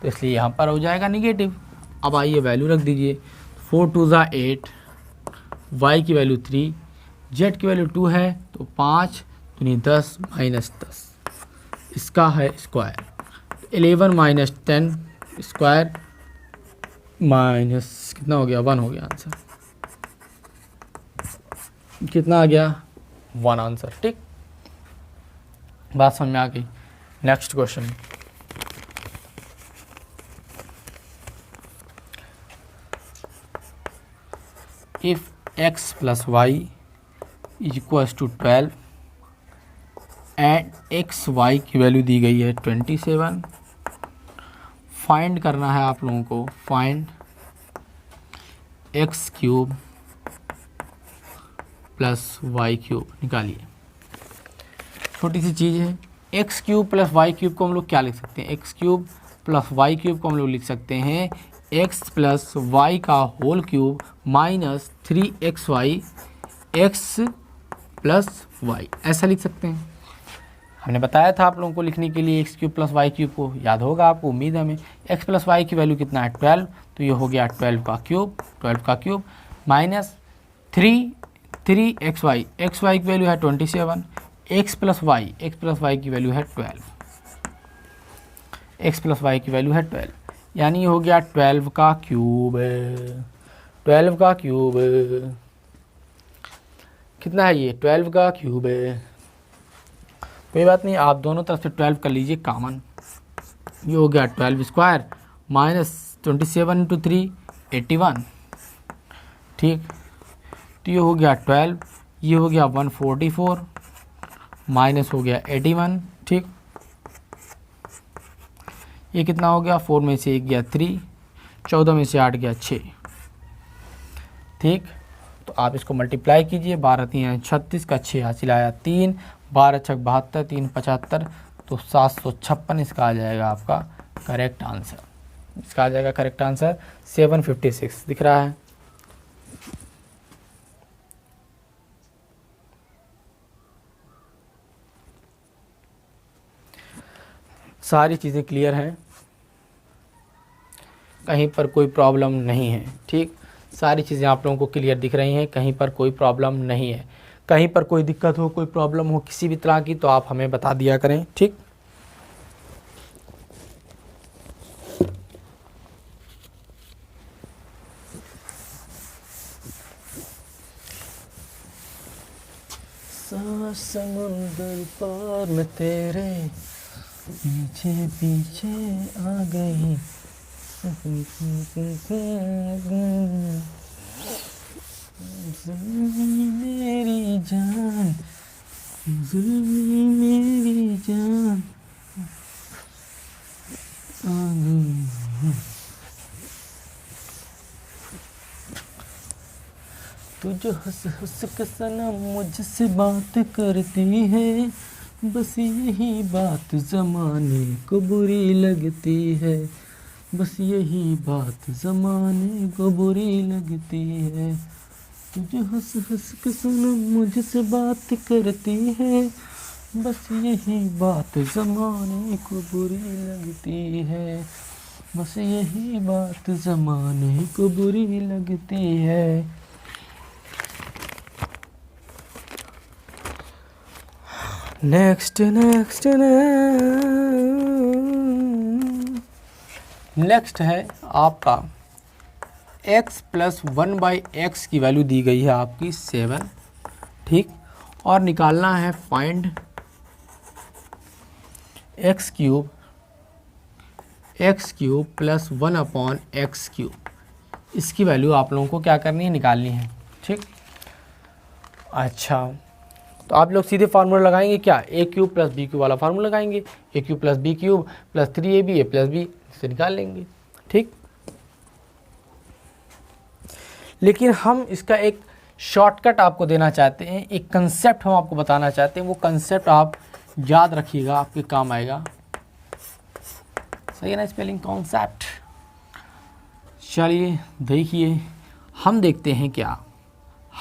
तो इसलिए यहाँ पर हो जाएगा निगेटिव। अब आइए वैल्यू रख दीजिए, 4 2 8, y की वैल्यू 3, z की वैल्यू 2 है तो 5 दूनी 10 माइनस 10, इसका है स्क्वायर। 11 माइनस 10 स्क्वायर माइनस कितना हो गया, 1 हो गया आंसर। कितना आ गया, 1 आंसर, ठीक। बात समझ में आ गई। Next question, if x plus Y is equals to 12 and X Y की वैल्यू दी गई है 27, फाइंड करना है आप लोगों को। फाइंड x³ प्लस y³ निकालिए। छोटी सी चीज़ है, x³ प्लस y³ को हम लोग क्या लिख सकते हैं, x³ प्लस y³ को हम लोग लिख सकते हैं x प्लस वाई का whole cube minus 3xy x plus Y, ऐसा लिख सकते हैं। हमने बताया था आप लोगों को लिखने के लिए x³ प्लस y³ को, याद होगा आपको, उम्मीद है हमें। x प्लस वाई की वैल्यू कितना है 12, तो ये हो गया 12 का क्यूब माइनस 3xy, xy की वैल्यू है 27, x प्लस वाई की वैल्यू है 12, x प्लस वाई की वैल्यू है 12, यानी ये हो गया 12 का क्यूब। 12 का क्यूब कितना है, ये 12 का क्यूब है। कोई बात नहीं, आप दोनों तरफ से 12 कर लीजिए कॉमन। ये हो गया 12 स्क्वायर माइनस 27 इंटू 3 81, ठीक। तो ये हो गया 12, ये हो गया 144 माइनस हो गया 81, ठीक। ये कितना हो गया, 4 में से 1 गया 3, 14 में से 8 गया 6, ठीक। तो आप इसको मल्टीप्लाई कीजिए, 12 3 36 का 6 हासिल आया 3, 12 6 72, 3 75, तो 756 इसका आ जाएगा आपका करेक्ट आंसर। इसका आ जाएगा करेक्ट आंसर 756 दिख रहा है। सारी चीज़ें क्लियर हैं, कहीं पर कोई प्रॉब्लम नहीं है, ठीक। सारी चीज़ें आप लोगों को क्लियर दिख रही हैं, कहीं पर कोई प्रॉब्लम नहीं है। कहीं पर कोई दिक्कत हो, कोई प्रॉब्लम हो किसी भी तरह की, तो आप हमें बता दिया करें, ठीक। समुंदर पार में तेरे पीछे पीछे आ गई, मेरी जान, मेरी जान आ गई। तू जो हंस हंस के सनम मुझसे बात करती है, बस यही बात ज़माने को बुरी लगती है, बस यही बात ज़माने को बुरी लगती है। तू जो हंस हंस के सनम मुझसे बात करती है, बस यही बात ज़माने को बुरी लगती है, बस यही बात ज़माने को बुरी लगती है। नेक्स्ट नेक्स्ट नेक्स्ट है आपका x प्लस 1/x की वैल्यू दी गई है आपकी 7, ठीक। और निकालना है find x cube plus 1/x3। इसकी वैल्यू आप लोगों को क्या करनी है, निकालनी है, ठीक। अच्छा, तो आप लोग सीधे फार्मूला लगाएंगे क्या, a cube plus b cube वाला फार्मूला लगाएंगे, a cube plus b cube plus 3ab a plus b से निकाल लेंगे, ठीक। लेकिन हम इसका एक शॉर्टकट आपको देना चाहते हैं, एक कंसेप्ट हम आपको बताना चाहते हैं, वो कंसेप्ट आप याद रखिएगा, आपके काम आएगा। सही है ना, स्पेलिंग कॉन्सेप्ट। चलिए देखिए, हम देखते हैं क्या,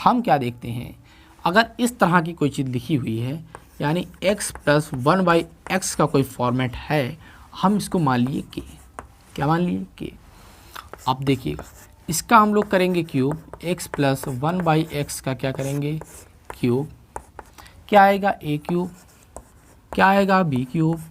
हम क्या देखते हैं, अगर इस तरह की कोई चीज़ लिखी हुई है, यानी x प्लस 1/x का कोई फॉर्मेट है, हम इसको मान लिए के, क्या मान लिए के। अब देखिएगा, इसका हम लोग करेंगे क्यूब, x प्लस 1/x का क्या करेंगे क्यूब, क्या आएगा a क्यूब, क्या आएगा b क्यूब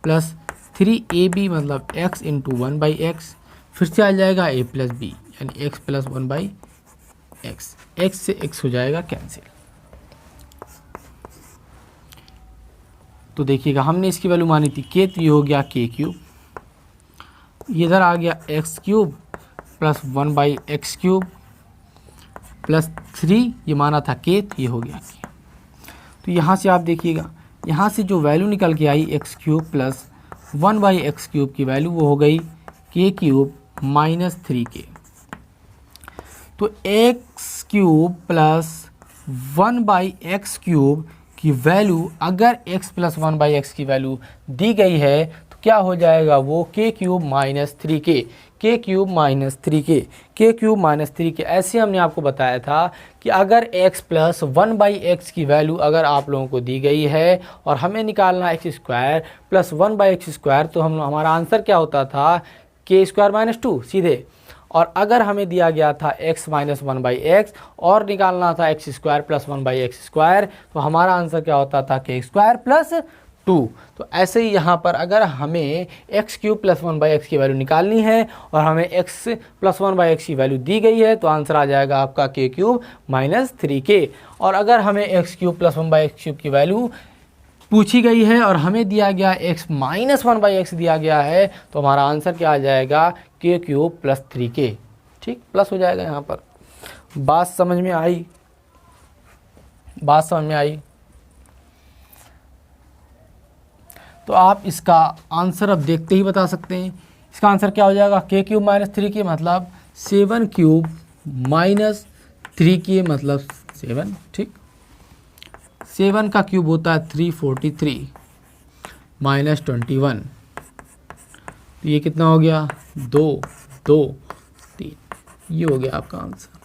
प्लस 3ab मतलब x इंटू 1/x, फिर से आ जाएगा a प्लस b यानी x प्लस 1/x, x से x हो जाएगा कैंसिल। तो देखिएगा, हमने इसकी वैल्यू मानी थी k, तो ये हो गया k क्यूब, इधर आ गया x cube plus 1/x cube plus 3, ये माना था k, तो ये हो गया k। तो यहाँ से आप देखिएगा, यहाँ से जो वैल्यू निकल के आई x cube plus 1/x cube की वैल्यू वो हो गई k क्यूब माइनस 3k। तो x cube plus 1/x cube की वैल्यू, अगर x प्लस 1/x की वैल्यू दी गई है तो क्या हो जाएगा, वो k cube minus 3k, k cube minus 3k, k cube minus 3k। ऐसे हमने आपको बताया था कि अगर x प्लस 1/x की वैल्यू अगर आप लोगों को दी गई है और हमें निकालना x square plus 1/x square, तो हमारा आंसर क्या होता था, k स्क्वायर माइनस 2 सीधे। और अगर हमें दिया गया था x माइनस 1/x और निकालना था x square plus 1/x square, तो हमारा आंसर क्या होता था, k स्क्वायर प्लस 2। तो ऐसे ही यहाँ पर अगर हमें x³ + 1/x की वैल्यू निकालनी है और हमें x + 1/x की वैल्यू दी गई है तो आंसर आ जाएगा आपका k³ - 3k। और अगर हमें x³ + 1/x³ की वैल्यू पूछी गई है और हमें दिया गया x - 1/x दिया गया है तो हमारा आंसर क्या आ जाएगा k³ + 3k। ठीक, प्लस हो जाएगा यहाँ पर। बात समझ में आई? बात समझ में आई? तो आप इसका आंसर अब देखते ही बता सकते हैं। इसका आंसर क्या हो जाएगा k³ - 3k मतलब 7³ - 3k मतलब 7। ठीक, 7 का क्यूब होता है 343 -21। तो ये कितना हो गया 2 2 3। ये हो गया आपका आंसर।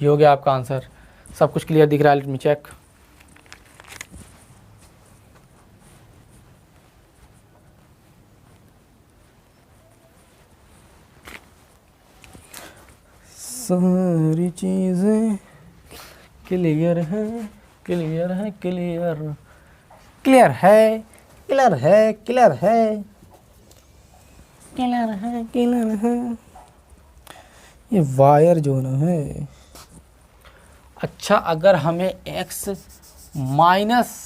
ये हो गया आपका आंसर। सब कुछ क्लियर दिख रहा है? Let me check. सारी चीजें क्लियर है, क्लियर है, क्लियर क्लियर है, क्लियर है, क्लियर है, क्लियर है, क्लियर है। ये वायर जो ना है। अच्छा, अगर हमें x माइनस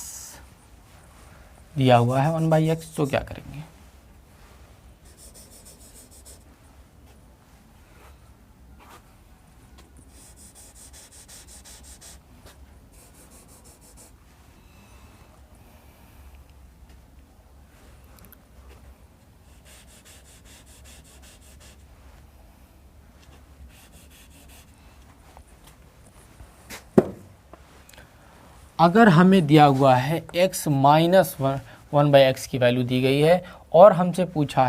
दिया हुआ है 1/x तो क्या करेंगे? अगर हमें दिया हुआ है x - 1/x की वैल्यू दी गई है और हमसे पूछा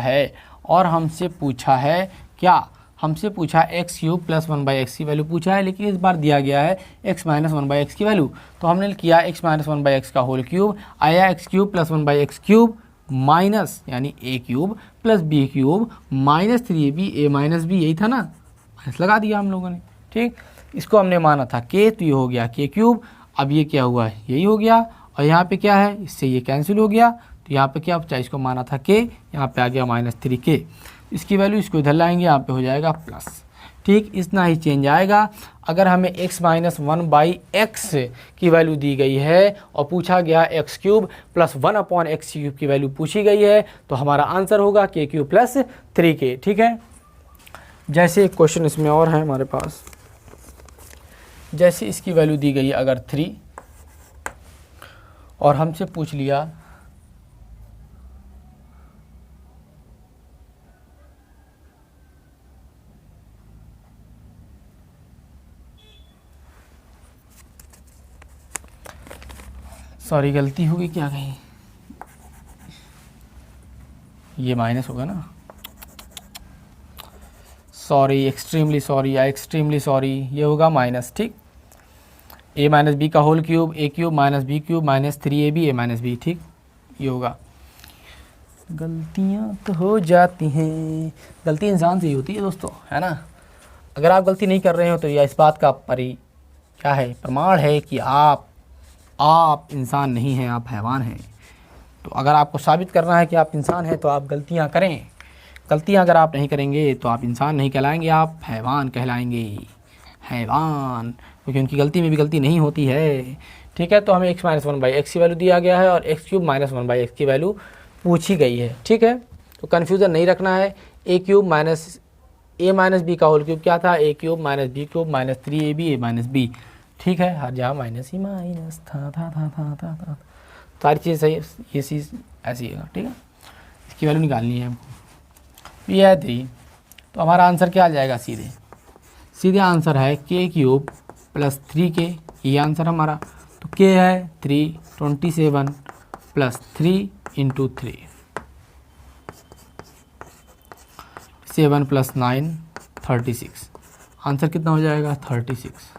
है क्या, हमसे पूछा x³ + 1/x की वैल्यू पूछा है, लेकिन इस बार दिया गया है x - 1/x की वैल्यू। तो हमने किया x - 1/x का होल क्यूब, आया x³ + 1/x क्यूब माइनस यानी a³ + b³ - 3ab a - b, यही था ना, माइनस लगा दिया हम लोगों ने। ठीक, इसको हमने माना था k, तो ये हो गया k³। अब ये क्या हुआ है, यही हो गया, और यहाँ पे क्या है, इससे ये कैंसिल हो गया, तो यहाँ पे क्या बचा, इसको माना था k, यहाँ पे आ गया -3k। इसकी वैल्यू इसको इधर लाएंगे, यहाँ पे हो जाएगा प्लस। ठीक, इतना ही चेंज आएगा। अगर हमें x - 1/x की वैल्यू दी गई है और पूछा गया x³ + 1/x³ की वैल्यू पूछी गई है तो हमारा आंसर होगा k³ + 3k। ठीक है, जैसे एक क्वेश्चन इसमें और है हमारे पास। जैसे इसकी वैल्यू दी गई है अगर 3 और हमसे पूछ लिया सॉरी गलती होगी क्या कहीं, ये माइनस होगा ना, सॉरी, एक्सट्रीमली सॉरी या एक्सट्रीमली सॉरी, ये होगा माइनस। ठीक, a - b का whole cube a³ - b³ -3ab a - b। ठीक, ये होगा। गलतियाँ तो हो जाती हैं, गलती इंसान से ही होती है दोस्तों, है ना। अगर आप गलती नहीं कर रहे हो तो यह इस बात का क्या है, प्रमाण है कि आप इंसान नहीं हैं, आप हैवान हैं। तो अगर आपको साबित करना है कि आप इंसान हैं तो आप गलतियाँ करें। गलतियाँ अगर आप नहीं करेंगे तो आप इंसान नहीं कहलाएंगे, आप हैवान कहलाएंगे, हैवान, क्योंकि उनकी गलती में भी गलती नहीं होती है। ठीक है, तो हमें x - 1/x की वैल्यू दिया गया है और x³ - 1/x की वैल्यू पूछी गई है। ठीक है, तो कन्फ्यूज़न नहीं रखना है। a³ - a - b का होल क्यूब क्या था, a³ - b³ -3ab a - b। ठीक है, हर जगह माइनस ही माइनस था। सारी चीज़ सही, ये चीज़ ऐसी है। ठीक है, इसकी वैल्यू निकालनी है हमको। ये है 3, तो हमारा आंसर क्या आ जाएगा, सीधे आंसर है k³ + 3k, ये आंसर हमारा। तो k है 327 + 3 × 3, 7 + 9 36। आंसर कितना हो जाएगा 36।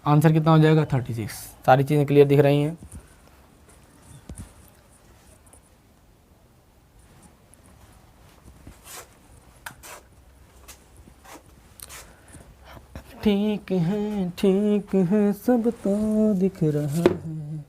आंसर कितना हो जाएगा 36। सारी चीज़ें क्लियर दिख रही हैं? ठीक है सब तो दिख रहा है।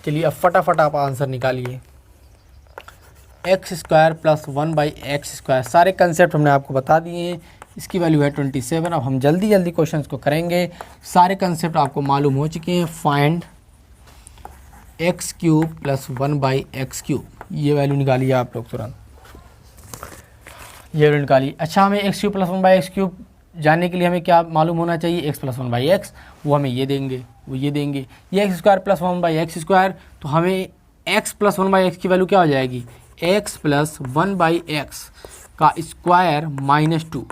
चलिए अब फटाफट आप आंसर निकालिए। एक्स स्क्वायर प्लस 1/x², सारे कंसेप्ट हमने आपको बता दिए हैं। इसकी वैल्यू है 27। अब हम जल्दी जल्दी क्वेश्चंस को करेंगे। सारे कंसेप्ट आपको मालूम हो चुके हैं। फाइंड x³ प्लस 1/x³, ये वैल्यू निकालिए आप लोग तुरंत, ये वैल्यू निकालिए। अच्छा, हमें x³ प्लस 1/x³ जानने के लिए हमें क्या मालूम होना चाहिए? x प्लस 1/x, वो हमें ये देंगे, वो ये देंगे। ये x² प्लस 1/x², तो हमें x प्लस 1/x की वैल्यू क्या हो जाएगी? x प्लस 1/x का स्क्वायर -2,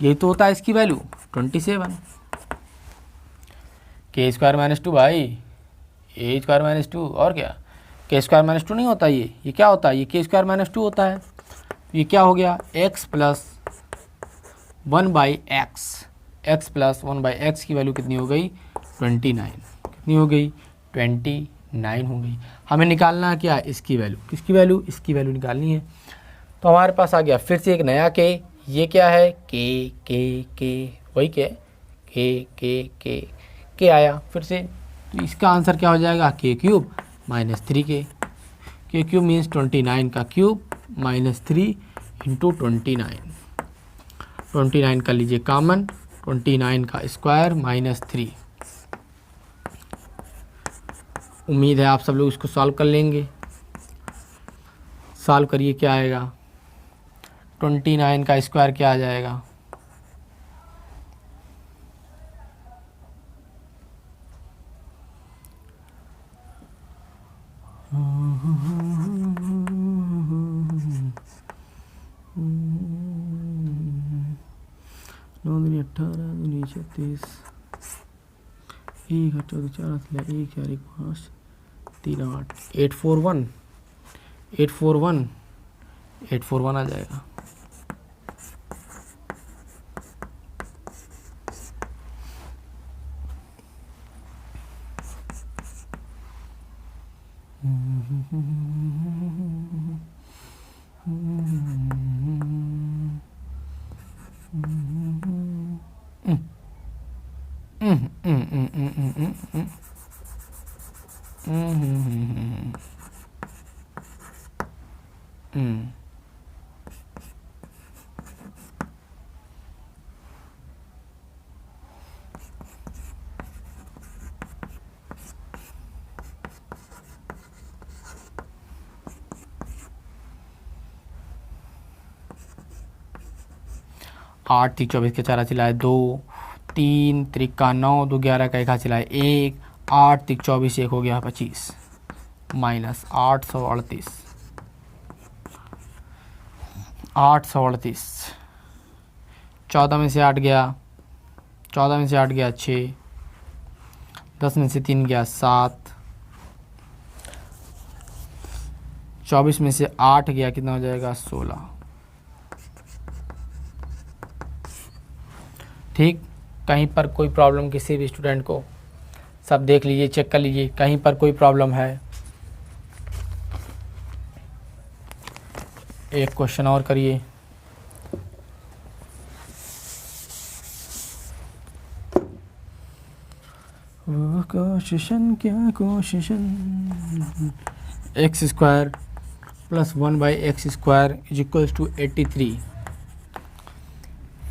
यही तो होता है इसकी वैल्यू 27। k² -2 भाई, a² -2, और क्या k² -2 नहीं होता? ये क्या होता है? ये k² -2 होता है। ये क्या हो गया? x plus 1/x, x plus 1/x की वैल्यू कितनी हो गई? 29। कितनी हो गई? 29 हो गई। हमें निकालना है क्या? इसकी वैल्यू। किसकी वैल्यू? इसकी वैल्यू निकालनी है। तो हमारे पास आ गया फिर से एक नया के। ये क्या है? के वही के आया फिर से। तो इसका आंसर क्या हो जाएगा? k³ -3k। k³ मीन्स 29 का क्यूब -3 इंटू 29। 29 कर लीजिए कॉमन, 29 का स्क्वायर -3। उम्मीद है आप सब लोग इसको सॉल्व कर लेंगे। सॉल्व करिए, क्या आएगा? 29 का स्क्वायर क्या आ जाएगा? नौ दूनी 18, दूनी 36, 1 14 4 1 4 1 5 3 8 841 841 आ जाएगा। आठ 3 24 के 4 चिल्लाए 2, 3 त्रिका 9, 2 11 का 1 चिल्लाए 1, 8 3 24 1 हो गया 25 माइनस 838 14 में से 8 गया, 14 में से 8 गया 6, 10 में से 3 गया 7, 24 में से 8 गया, कितना हो जाएगा? 16। ठीक, कहीं पर कोई प्रॉब्लम किसी भी स्टूडेंट को, सब देख लीजिए, चेक कर लीजिए, कहीं पर कोई प्रॉब्लम है। एक क्वेश्चन और करिए। वो कोशिशन क्या question. x² plus 1/x² is equals to 83।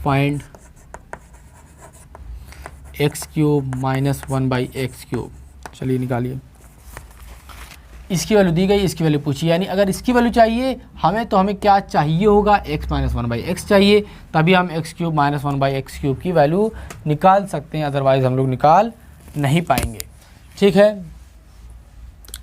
Find X cube minus 1/x³। चलिए निकालिए। इसकी वैल्यू दी गई, इसकी वैल्यू पूछी, यानी अगर इसकी वैल्यू चाहिए हमें तो हमें क्या चाहिए होगा, x माइनस 1/x चाहिए, तभी हम x³ माइनस 1/x³ की वैल्यू निकाल सकते हैं, अदरवाइज़ हम लोग निकाल नहीं पाएंगे। ठीक है,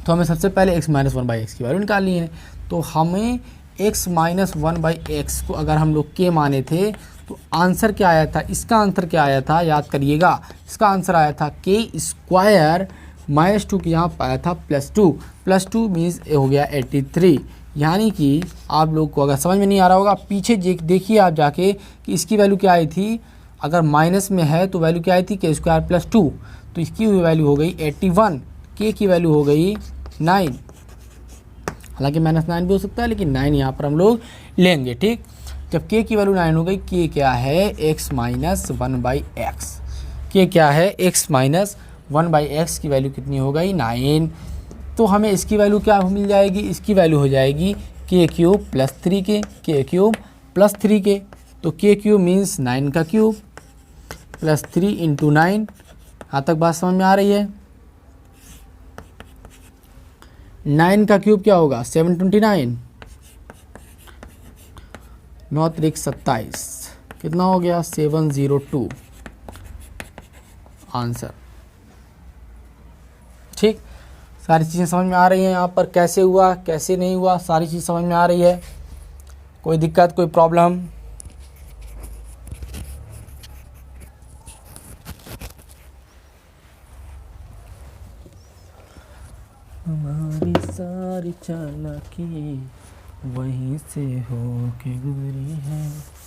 तो हमें सबसे पहले x माइनस 1/x की वैल्यू निकालनी है। तो हमें x माइनस 1/x को अगर हम लोग के माने थे तो आंसर क्या आया था, इसका आंसर क्या आया था, याद करिएगा, इसका आंसर आया था k² माइनस 2 की यहाँ पाया था +2 मीन्स हो गया 83। यानी कि आप लोग को अगर समझ में नहीं आ रहा होगा, पीछे देखिए आप जाके कि इसकी वैल्यू क्या आई थी, अगर माइनस में है तो वैल्यू क्या आई थी k² + 2, तो इसकी वैल्यू हो गई 81, k की वैल्यू हो गई 9, हालांकि -9 भी हो सकता है लेकिन 9 यहाँ पर हम लोग लेंगे। ठीक, जब k की वैल्यू 9 हो गई, k क्या है x माइनस 1/x, k क्या है x माइनस 1/x की वैल्यू कितनी हो गई 9। तो हमें इसकी वैल्यू क्या मिल जाएगी, इसकी वैल्यू हो जाएगी k³ + 3k, k³ + 3k, तो k³ मीन्स 9 का क्यूब + 3 × 9। यहाँ तक बात समझ में आ रही है। 9 का क्यूब क्या होगा 729, 9 × 27 कितना हो गया 702 आंसर। ठीक, सारी चीज़ें समझ में आ रही हैं, यहाँ पर कैसे हुआ कैसे नहीं हुआ सारी चीज़ समझ में आ रही है, कोई दिक्कत कोई प्रॉब्लम? हमारी सारी चालाकी वहीं से हो के गुजरी है।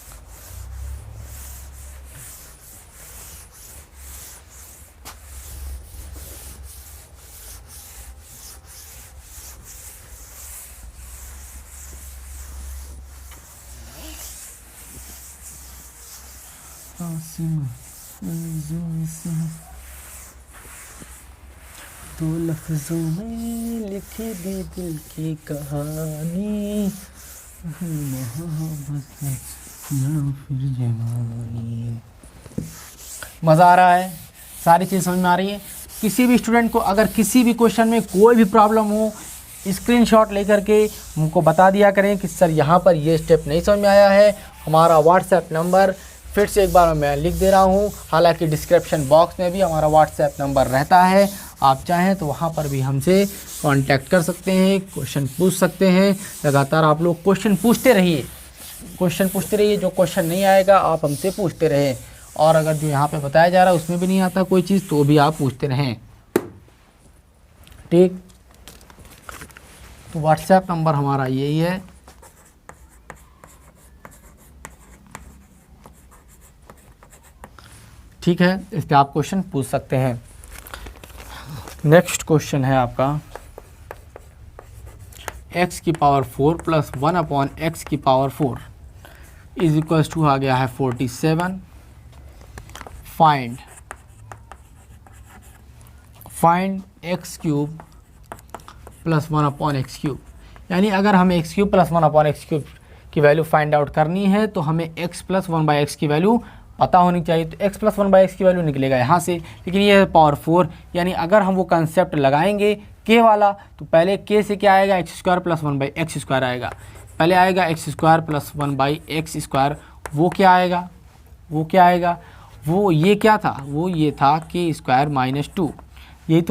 तो लफ्ज़ों में लिखी दी दिल की कहानी, मोहब्बत या फिर जवानी। मज़ा आ रहा है, सारी चीज़ समझ में आ रही है। किसी भी स्टूडेंट को अगर किसी भी क्वेश्चन में कोई भी प्रॉब्लम हो, स्क्रीनशॉट लेकर के हमको बता दिया करें कि सर यहाँ पर ये स्टेप नहीं समझ में आया है। हमारा व्हाट्सएप नंबर फिर से एक बार मैं लिख दे रहा हूँ, हालांकि डिस्क्रिप्शन बॉक्स में भी हमारा व्हाट्सएप नंबर रहता है, आप चाहें तो वहाँ पर भी हमसे कांटेक्ट कर सकते हैं, क्वेश्चन पूछ सकते हैं। लगातार आप लोग क्वेश्चन पूछते रहिए, जो क्वेश्चन नहीं आएगा आप हमसे पूछते रहें, और अगर जो यहाँ पे बताया जा रहा है उसमें भी नहीं आता कोई चीज़ तो भी आप पूछते रहें। ठीक, तो व्हाट्सएप नंबर हमारा यही है। ठीक है, इस पर आप क्वेश्चन पूछ सकते हैं। नेक्स्ट क्वेश्चन है आपका x की पावर 4 + 1/x की पावर 4 इज इक्वल्स टू आ गया है 47। फाइंड x³ + 1/x³, यानी अगर हमें x³ + 1/x³ की वैल्यू फाइंड आउट करनी है तो हमें x + 1/x की वैल्यू पता होनी चाहिए। तो x + 1/x की वैल्यू निकलेगा यहाँ से, लेकिन ये है पावर 4, यानी अगर हम वो कंसेप्ट लगाएंगे k वाला तो पहले k से क्या आएगा x² + 1/x² आएगा, पहले आएगा x² + 1/x², वो क्या आएगा वो ये क्या था, वो ये था k² - 2, यही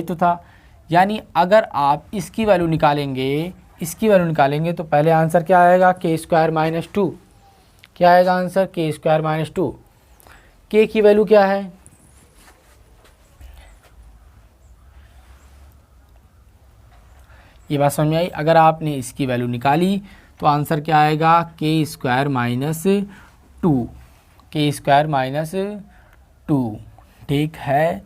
तो था। यानी अगर आप इसकी वैल्यू निकालेंगे तो पहले आंसर क्या आएगा k² - 2, क्या आएगा आंसर k² - 2। k की वैल्यू क्या है, ये बात समझ में आई। अगर आपने इसकी वैल्यू निकाली तो आंसर क्या आएगा k² - 2। ठीक है,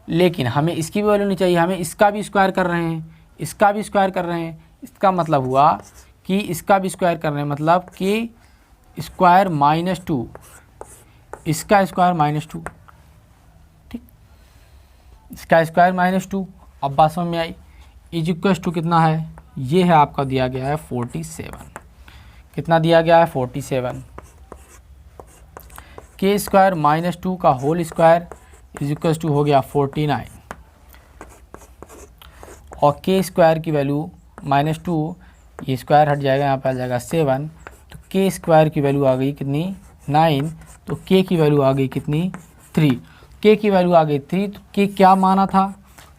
लेकिन हमें इसकी भी वैल्यू नहीं चाहिए, हमें इसका भी स्क्वायर कर रहे हैं, इसका मतलब हुआ कि इसका भी स्क्वायर कर रहे हैं, मतलब k² - 2, इसका स्क्वायर -2। ठीक, इसका स्क्वायर -2। अब बात समझ में आई। इज इक्वल्स टू कितना है, ये है आपका दिया गया है 47। कितना दिया गया है 47। के स्क्वायर माइनस 2 का whole square is equal to हो गया 49, और के स्क्वायर की वैल्यू माइनस 2, ये स्क्वायर हट जाएगा, यहाँ पर आ जाएगा 7, तो के स्क्वायर की वैल्यू आ गई कितनी 9, तो के की वैल्यू आ गई कितनी 3, के की वैल्यू आ गई 3, तो के क्या माना था,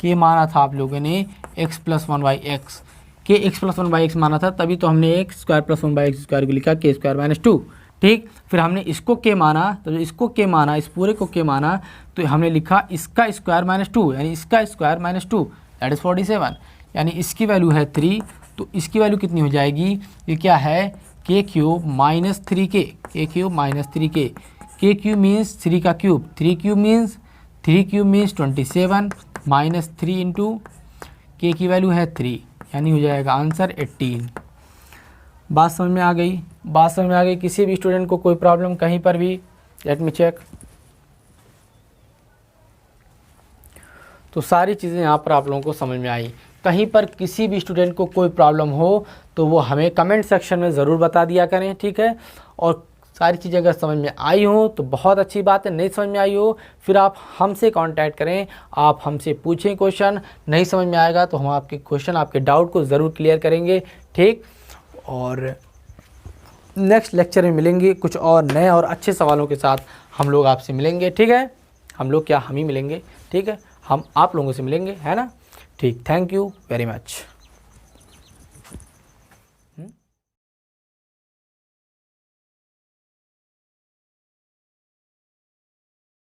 के माना था आप लोगों ने x प्लस 1/x, के x प्लस 1/x माना था, तभी तो हमने x square plus 1/x square को लिखा के स्क्वायर माइनस 2, ठीक। फिर हमने इसको के माना, तो इसको के माना, इस पूरे को के माना, तो हमने लिखा इसका स्क्वायर माइनस 2, यानी इसका स्क्वायर माइनस 2 दैट इज़ 47, यानी इसकी वैल्यू है 3, तो इसकी वैल्यू कितनी हो जाएगी, ये क्या है के क्यूब माइनस 3k, के क्यूब माइनस 3k, के क्यूब मीन्स 3 का cube, 3 cube means 27 minus 3 into के की वैल्यू है 3, यानी हो जाएगा आंसर 18। बात समझ में आ गई, बात समझ में आ गई। किसी भी स्टूडेंट को कोई प्रॉब्लम कहीं पर भी, लेट मी चेक, तो सारी चीज़ें यहाँ पर आप लोगों को समझ में आई। कहीं पर किसी भी स्टूडेंट को कोई प्रॉब्लम हो तो वो हमें कमेंट सेक्शन में ज़रूर बता दिया करें, ठीक है। और सारी चीज़ें अगर समझ में आई हो तो बहुत अच्छी बात है, नहीं समझ में आई हो फिर आप हमसे कांटेक्ट करें, आप हमसे पूछें क्वेश्चन, नहीं समझ में आएगा तो हम आपके क्वेश्चन, आपके डाउट को ज़रूर क्लियर करेंगे, ठीक। और नेक्स्ट लेक्चर में मिलेंगे कुछ और नए और अच्छे सवालों के साथ, हम लोग आपसे मिलेंगे, ठीक है। हम लोग क्या, हम ही मिलेंगे, ठीक है, हम आप लोगों से मिलेंगे, है ना, ठीक। Thank you very much.